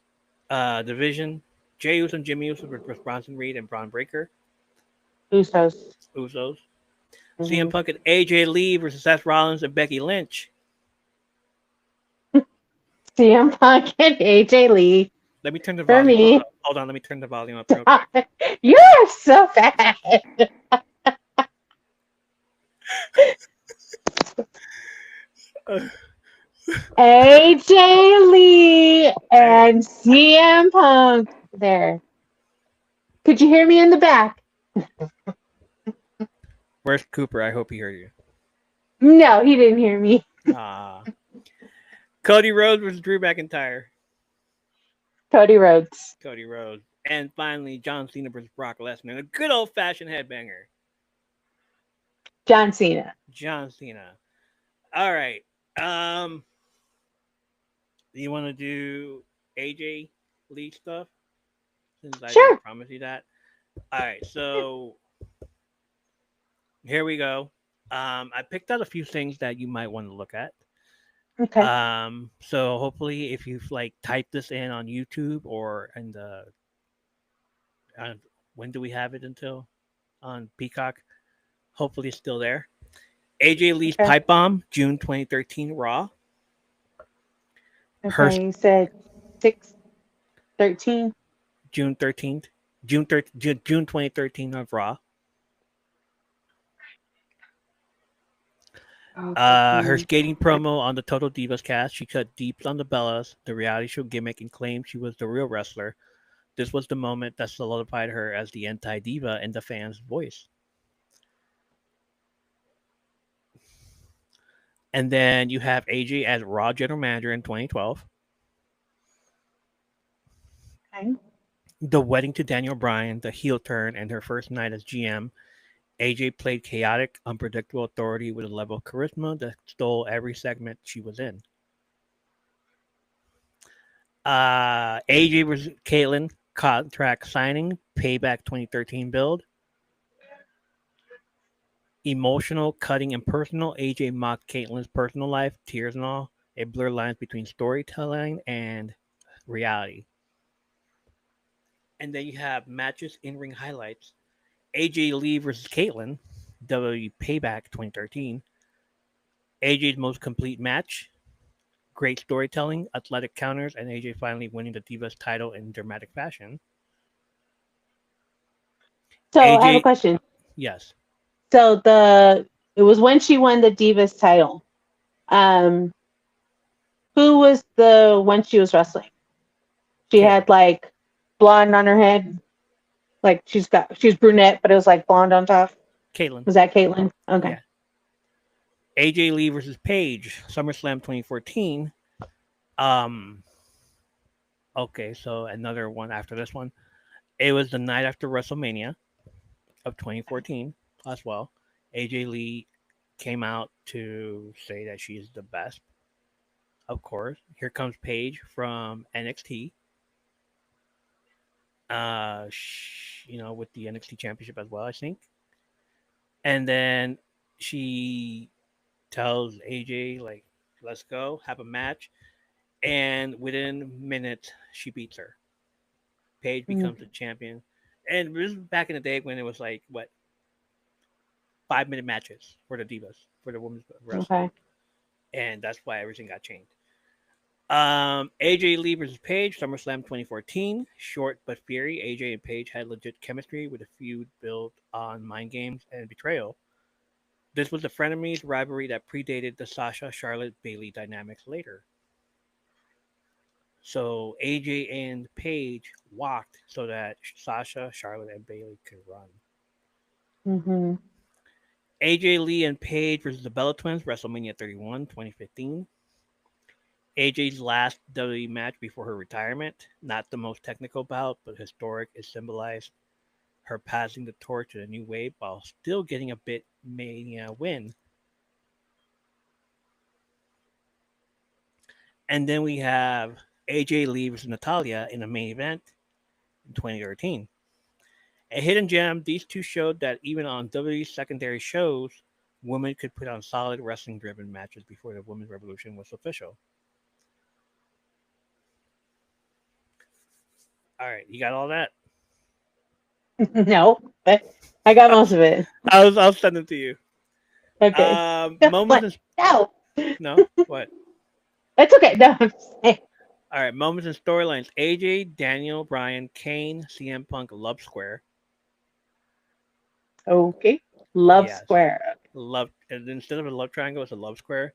Division. Jey Uso and Jimmy Uso versus Bronson Reed and Braun Breaker. Usos. Usos. CM Hmm. Punk and AJ Lee versus Seth Rollins and Becky Lynch. CM Punk and AJ Lee Let me turn the for volume me. up. Hold on, let me turn the volume up real quick. You're so fast. AJ Lee Hey, and CM Punk. There. Could you hear me in the back? where's Cooper? I hope he heard you. No, he didn't hear me. Ah, Cody Rhodes versus Drew McIntyre. Cody Rhodes. Cody Rhodes. And finally, John Cena versus Brock Lesnar. A good old fashioned headbanger. John Cena. John Cena. All right. Um, do you want to do AJ Lee stuff? Since I did Sure. promise you that. All right. So here we go. I picked out a few things that you might want to look at. Okay. So hopefully, if you've like typed this in on YouTube or in the uh, when do we have it until on Peacock? Hopefully, it's still there. AJ Lee's Okay. pipe bomb, June 2013 Raw. Her Okay. You said 6/13. June 13th, June 2013 of Raw. Her 13. skating promo on the Total Divas cast, she cut deep on the Bellas, the reality show gimmick, and claimed she was the real wrestler. This was the moment that solidified her as the anti diva and the fans' voice. And then you have AJ as Raw general manager in 2012. Okay. The wedding to Daniel Bryan, the heel turn, and her first night as GM. AJ played chaotic, unpredictable authority with a level of charisma that stole every segment she was in. AJ was Caitlyn contract signing, payback 2013 build. Emotional, cutting, and personal. AJ mocked Caitlyn's personal life, tears and all. It blurred lines between storytelling and reality. And then you have matches in ring highlights. AJ Lee versus Caitlyn, WWE Payback 2013. AJ's most complete match. Great storytelling, athletic counters, and AJ finally winning the Divas title in dramatic fashion. So I have a AJ, question. yes. So it was when she won the Divas title. Um, who was the one she was wrestling? She Caitlyn. had like blonde on her head. Like she's brunette, but it was like blonde on top. Caitlyn. Was that Caitlyn? Okay. Yeah. AJ Lee versus Paige, SummerSlam 2014. Um, okay, so another one after this one. It was the night after WrestleMania of 2014 as well. AJ Lee came out to say that she is the best. Of course, here comes Paige from NXT. With the NXT Championship as well, I think. And then she tells AJ like, "Let's go, have a match." and within minutes she beats her. Paige becomes the champion, and this was back in the day when it was like what 5 minute matches for the divas for the women's wrestling, Okay. and that's why everything got changed. AJ Lee versus Paige, SummerSlam 2014. Short but fiery. AJ and Paige had legit chemistry with a feud built on mind games and betrayal. This was a frenemies rivalry that predated the Sasha Charlotte Bailey dynamics later. So AJ and Paige walked so that Sasha, Charlotte, and Bailey could run. Mm-hmm. AJ Lee and Paige versus the Bella Twins, WrestleMania 31, 2015. AJ's last WWE match before her retirement. Not the most technical bout, but historic. It symbolized her passing the torch to a new wave while still getting a bit mania win. And then we have AJ Lee versus Natalia in the main event in 2013. A hidden gem, these two showed that even on WWE's secondary shows, women could put on solid wrestling driven matches before the women's revolution was official. All right, you got all that? No, but I got most of it. I'll send them to you. Okay. Moments What? and No, no what? that's okay. No, I'm just saying. All right, moments and storylines. AJ, Daniel, Bryan, Kane, CM Punk, Love Square. Okay. Love Yes, Square. love. And instead of a love triangle, it's a love square.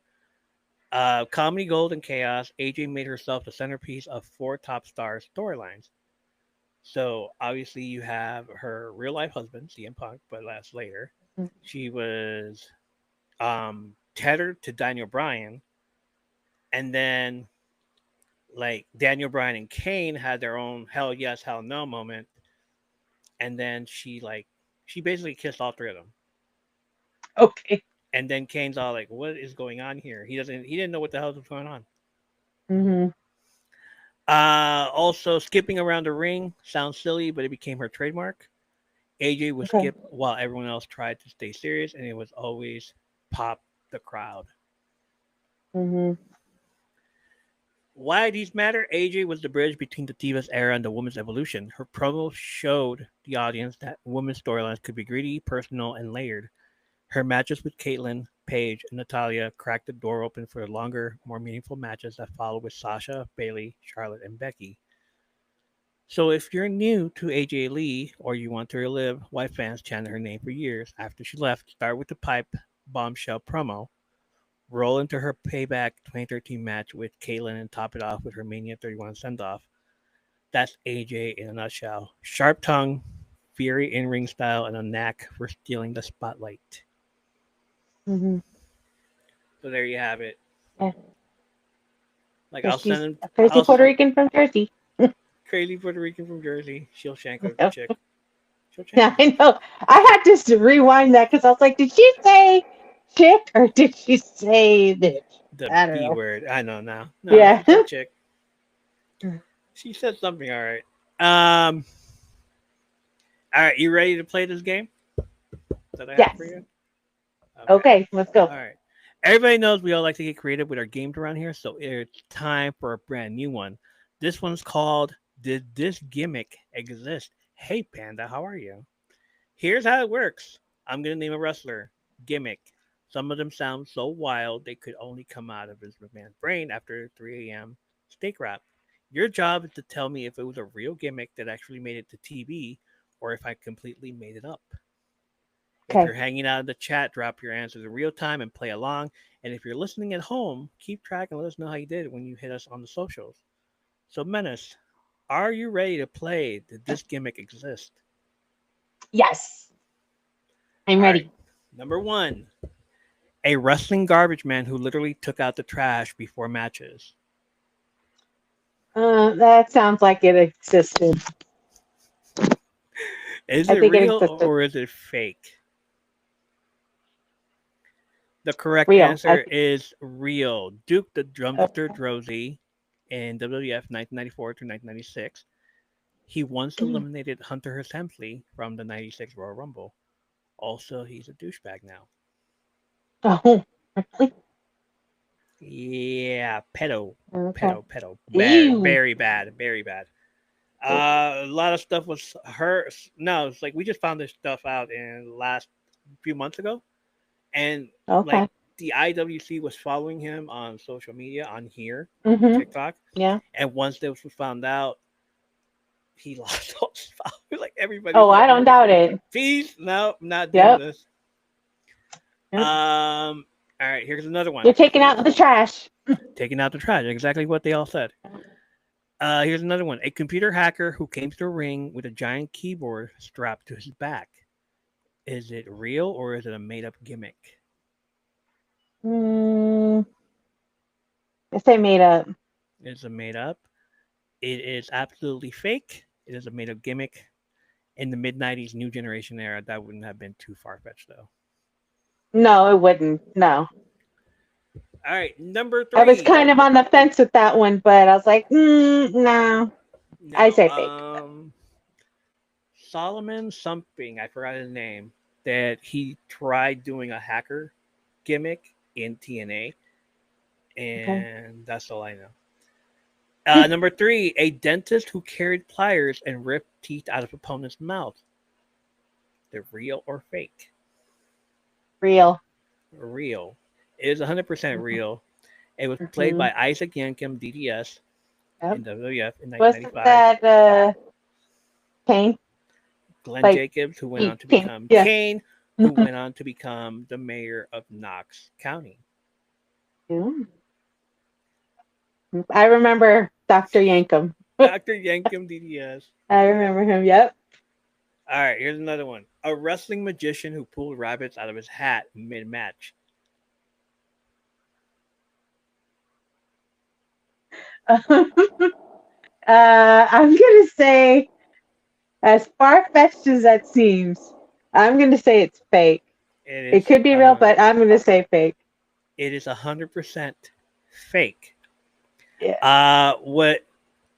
Comedy Gold and Chaos. AJ made herself the centerpiece of four top stars storylines. So obviously you have her real life husband, CM Punk, but that's later. She was tethered to Daniel Bryan, and then like Daniel Bryan and Kane had their own hell yes, hell no moment, and then she basically kissed all three of them. Okay. And then Kane's all like, "What is going on here?" He didn't know what the hell was going on. Mm-hmm. Also, skipping around the ring sounds silly, but it became her trademark. AJ would Okay. skip while everyone else tried to stay serious, and it was always pop the crowd. Mm-hmm. Why these matter? AJ was the bridge between the Divas era and the women's evolution. Her promo showed the audience that women's storylines could be gritty, personal, and layered. Her matches with Caitlyn, Paige, and Natalia cracked the door open for the longer, more meaningful matches that followed with Sasha, Bailey, Charlotte, and Becky. So if you're new to AJ Lee or you want to relive why fans chanted her name for years after she left, start with the pipe bombshell promo, roll into her payback 2013 match with Caitlyn and top it off with her Mania 31 send off. That's AJ in a nutshell. Sharp tongue, fiery in ring style, and a knack for stealing the spotlight. Mm-hmm. So there you have it. Yeah. Like So I'll she's send a crazy I'll Puerto Rican from Jersey. crazy Puerto Rican from Jersey. She'll shank a chick. She'll shank Yeah, a I bitch. know. I had to rewind that because I was like, did she say chick or did she say bitch? The I don't B know. word. I know now. No, Yeah. she said chick. She said something. All right. Um. All right. You ready to play this game that I have for Yes. you? Okay. Okay, let's go. All right. Everybody knows we all like to get creative with our games around here, so it's time for a brand new one. This one's called "Did This Gimmick Exist?" Hey, Panda, how are you? Here's how it works. I'm gonna name a wrestler. Gimmick. Some of them sound so wild they could only come out of Vince McMahon's brain after 3 a.m. steak wrap. Your job is to tell me if it was a real gimmick that actually made it to TV or if I completely made it up. If you're Okay. hanging out in the chat, drop your answers in real time and play along. And if you're listening at home, keep track and let us know how you did when you hit us on the socials. So, Menace, are you ready to play Did This Gimmick Exist? Yes, I'm All right. ready. Number one, a wrestling garbage man who literally took out the trash before matches. That sounds like it existed. Is I it think it real existed. or is it fake? The correct Real. I answer think. is real. Duke the Drumster Okay. Drosy in WWF 1994 to 1996. He once eliminated Hunter Hearst Helmsley from the 96 Royal Rumble. Also, he's a douchebag now. Oh, really? Yeah, Okay. pedo. Bad, Ew. very bad, very bad. A lot of stuff was her. No, it's like we just found this stuff out in the last few months ago, and like Okay. the IWC was following him on social media on here, Mm-hmm. TikTok, Yeah. and once this was found out, he lost all his followers. Like everybody's Oh, I like, don't doubt it. "Peace, no, I'm not doing Yep. this." Yep. All right, here's another one. You're taking out the trash. Taking out the trash. Exactly what they all said. Here's another one. A computer hacker who came to the ring with a giant keyboard strapped to his back. Is it real or is it a made up gimmick? Mm, I say made up. It's a made up. It is absolutely fake. It is a made up gimmick. In the mid 90s new generation era, that wouldn't have been too far fetched, though. No, it wouldn't. No. All right, number I was three. kind of on the fence with that one, but I was like, no. I No, say fake. Solomon something, I forgot his name, that he tried doing a hacker gimmick in TNA, Okay. and that's all I know. Number three, a dentist who carried pliers and ripped teeth out of opponent's mouth. They're real or fake? Real. Real. It is 100% real. It was played Mm-hmm. by Isaac Yankem, DDS, Yep. in WWF in Wasn't 1995. that Kane? Glenn Like Jacobs, who went on to Kane. become Yeah. Kane, who went on to become the mayor of Knox County. Mm. I remember Dr. Yankum. Dr. Yankem, DDS. I remember him. Yep. All right, here's another one. A wrestling magician who pulled rabbits out of his hat mid match. I'm gonna say, as far fetched as that seems, I'm gonna say it's fake. It It is could be real, but I'm gonna say fake. it is 100% fake. Yeah. What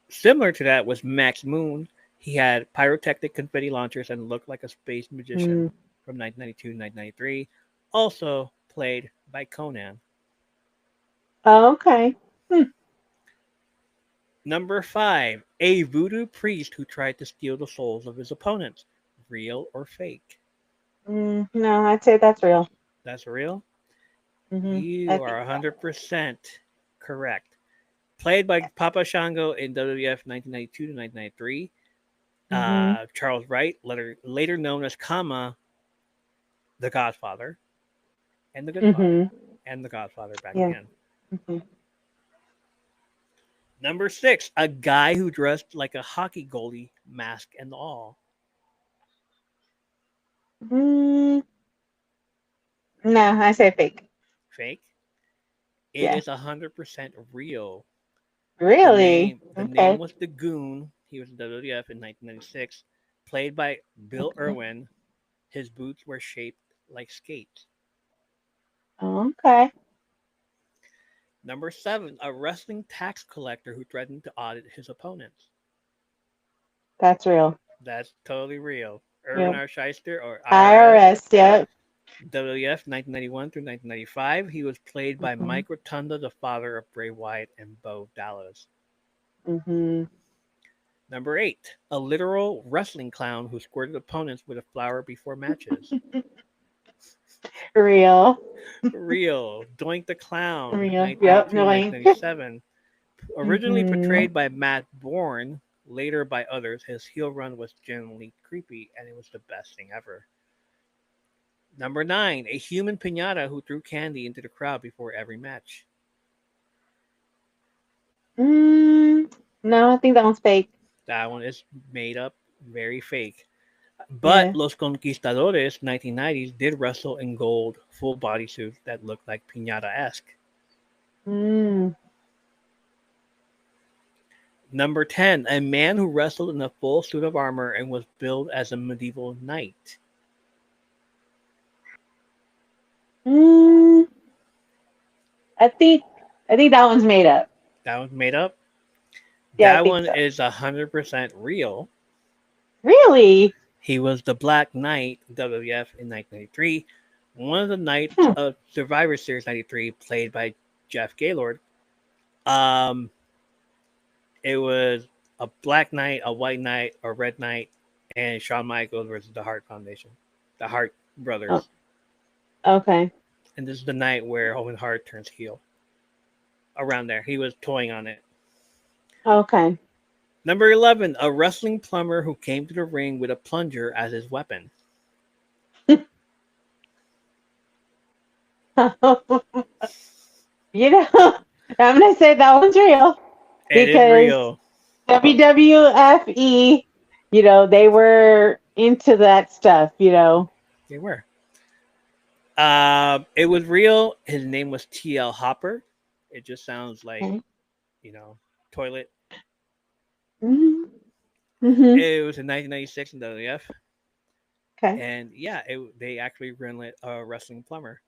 similar to that was Max Moon. He had pyrotechnic confetti launchers and looked like a space magician Mm. from 1992 to 1993. Also played by Conan. Oh, okay. Number five, a voodoo priest who tried to steal the souls of his opponents. Real or fake? No, I'd say that's real. That's real? I You are think so. 100% correct. Played by Papa Shango in WWF 1992 to 1993. Mm-hmm. Charles Wright, later known as Kama, the Godfather, and the Good Father, Mm-hmm. and the Godfather back Yeah. again. Mm-hmm. Number six, a guy who dressed like a hockey goalie, mask and all. Mm, no, I say fake. Fake. It Yeah. is 100% real. The Really? name the name Okay. was the Goon. He was in WWF in 1996, played by Bill Okay. Irwin. His boots were shaped like skates. Okay. Number seven, a wrestling tax collector who threatened to audit his opponents. That's real. That's totally real. Irwin Yep. R. Shyster, or IRS, IRS. Yep. WWF 1991 through 1995. He was played by Mm-hmm. Mike Rotunda, the father of Bray Wyatt and Bo Dallas. Mm-hmm. Number eight, a literal wrestling clown who squirted opponents with a flower before matches. Real. Real. Doink the Clown, Real. Yep. 1992 No way. 1997. Originally Mm-hmm. portrayed by Matt Bourne, later by others, his heel run was genuinely creepy and it was the best thing ever. Number nine, a human pinata who threw candy into the crowd before every match. No, I think that one's fake. That one is made up, very fake. But Yeah. Los Conquistadores, 1990s, did wrestle in gold full bodysuits that looked like pinata esque. Mm. Number 10, a man who wrestled in a full suit of armor and was billed as a medieval knight. Mm. I think that one's made up. That one's made up. Yeah, I That think one so. is 100% real. Really? He was the Black Knight, WWF, in 1993. One of the Knights Hmm. of Survivor Series 93, played by Jeff Gaylord. Um, it was a black knight, a white knight, a red knight, and Shawn Michaels versus the Hart Foundation, the Hart Oh, brothers. okay. And this is the night where Owen Hart turns heel. Around there, he was toying on it. Okay. Number 11, a wrestling plumber who came to the ring with a plunger as his weapon. You know, I'm gonna say that one's real It is because real. WWFE, they were into that stuff. They were. It was real. His name was T.L. Hopper. It just sounds like, Okay. you know, toilet. Hmm. Hmm. It was in 1996 in WWF. Okay. And yeah, they actually greenlit a wrestling plumber.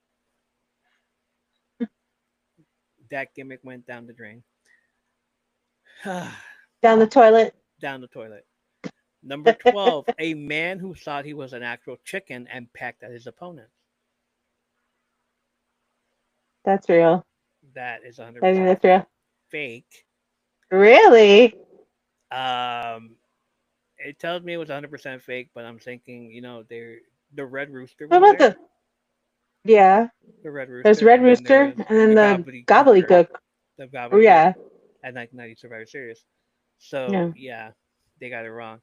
That gimmick went down the drain. Down the toilet. Down the toilet. Number 12, a man who thought he was an actual chicken and pecked at his opponents. That's real. That is I think 100% that's real. fake. Really? Um, it tells me it was 100% fake, but I'm thinking, the Red Rooster What was about there. yeah? The Red There's Rooster, Red and then there Rooster was and then the the Gobbledygooker, gobbledygook. the Oh Gobbledygook yeah. at 1990 Survivor Series. So Yeah. yeah, they got it wrong.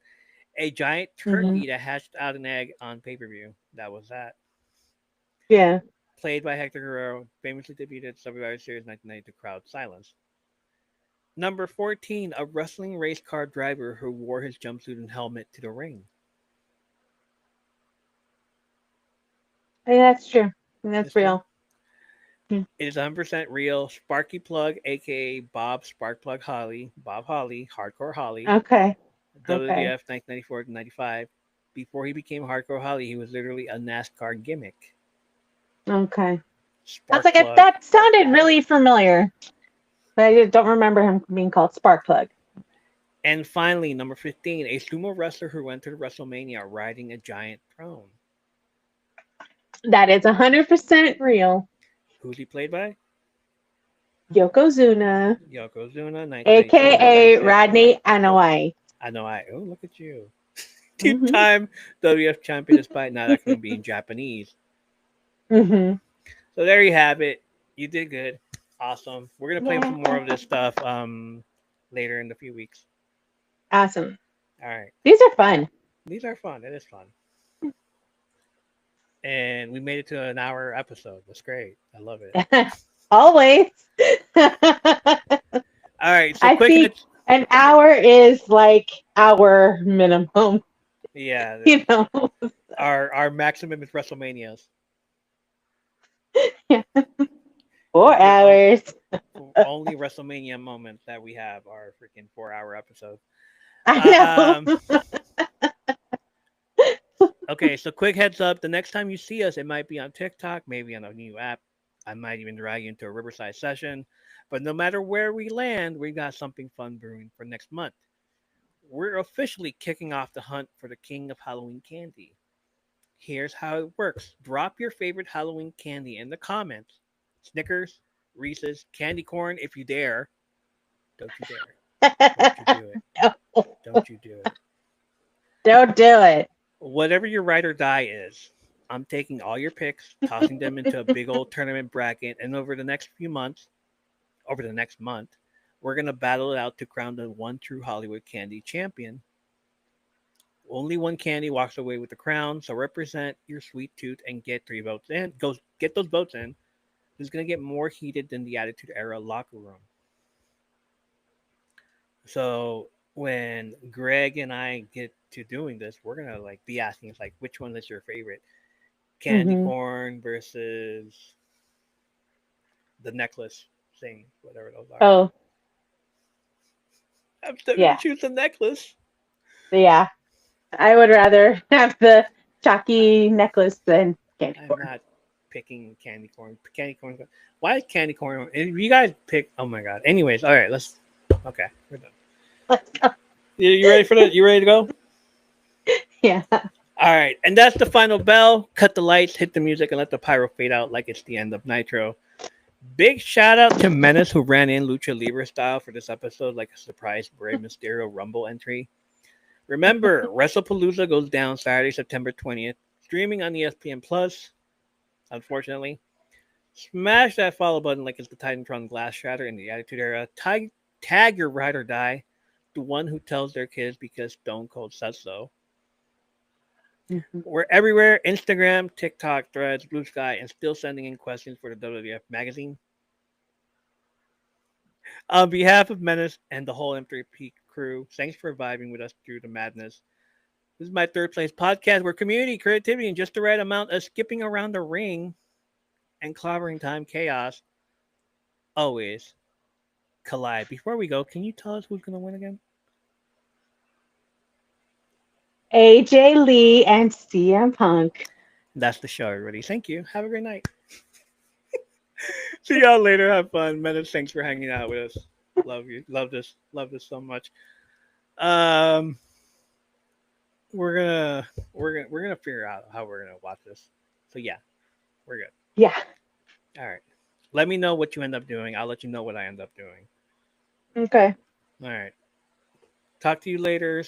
A giant Hmm. turkey that hatched out an egg on pay-per-view. That was that. Yeah. Played by Hector Guerrero, famously defeated Survivor Series 1990 to crowd silence. Number 14, a wrestling race car driver who wore his jumpsuit and helmet to the ring. I think that's true. I think that's That's true. real. Hmm. It is 100% real. Sparky Plug, aka Bob Sparkplug Holly, Bob Holly, Hardcore Holly, Okay. Okay. WWF 1994 to 95. Before he became Hardcore Holly, he was literally a NASCAR gimmick. Okay. I was like, Sparkplug. that sounded really familiar, but I don't remember him being called Sparkplug. And finally, number 15, a sumo wrestler who entered WrestleMania riding a giant throne. That is 100% real. Who's he played by? Yokozuna, Yokozuna, 1992 to aka 1996. Rodney Anoa'i. I know oh, look at you. Hmm. Two-time WWF champion despite not actually being Japanese. Hmm. So there you have it. You did good. Awesome. We're gonna play Yeah. some more of this stuff later in a few weeks. Awesome. All right. These are fun. These are fun. It is fun. And we made it to an hour episode. That's great. I love it. Always. All right. So I quick think hits. an hour is like our minimum, Yeah. you know. Our maximum is WrestleManias. Yeah. Because 4 hours. only WrestleMania moments that we have are freaking 4-hour episodes. I know. Okay, so quick heads up. The next time you see us, it might be on TikTok, maybe on a new app. I might even drag you into a Riverside session. But no matter where we land, we got something fun brewing for next month. We're officially kicking off the hunt for the king of Halloween candy. Here's how it works. Drop your favorite Halloween candy in the comments. Snickers, Reese's, candy corn if you dare. Don't you dare. Don't you do it. No, Don't you do it. don't do it. Whatever your ride or die is, I'm taking all your picks, tossing them into a big old tournament bracket, and over the next month, we're gonna battle it out to crown the one true Hollywood candy champion. Only one candy walks away with the crown, so represent your sweet tooth and get 3 votes in. Go get those votes in. It's gonna get more heated than the Attitude Era locker room. So when Greg and I get to doing this, we're gonna be asking us which one is your favorite? Candy Hmm. corn versus the necklace thing, whatever those are. Oh, I'm still gonna yeah. choose the necklace. Yeah. I would rather have the chalky necklace than candy I'm corn. not picking candy corn. Candy corn. Why is candy corn? If you guys pick, oh my god. Anyways, all right, let's. Okay, we're done. Let's go. You ready for that? You ready to go? Yeah. All right, and that's the final bell. Cut the lights, hit the music, and let the pyro fade out like it's the end of Nitro. Big shout out to Menace who ran in Lucha Libre style for this episode like a surprise Rey Mysterio Rumble entry. Remember, WrestlePalooza goes down Saturday, September 20th, streaming on ESPN Plus. Unfortunately, smash that follow button like it's the Titantron Glass Shatter in the Attitude Era. Tag your ride or die, the one who tells their kids because Stone Cold says so. Mhm. We're everywhere: Instagram, TikTok, Threads, Blue Sky, and still sending in questions for the WWF magazine. On behalf of Menace and the whole M3P crew, thanks for vibing with us through the madness. This is my third place podcast where community, creativity, and just the right amount of skipping around the ring and clobbering time chaos always collide. Before we go, can you tell us who's going to win again? AJ Lee and CM Punk. That's the show, everybody. Thank you. Have a great night. See y'all later. Have fun. Menace, thanks for hanging out with us. Love you. Love this. Love this so much. Um, we're gonna figure out how we're gonna watch this. So yeah, we're good. Yeah. All right. Let me know what you end up doing. I'll let you know what I end up doing. Okay. All right. Talk to you later.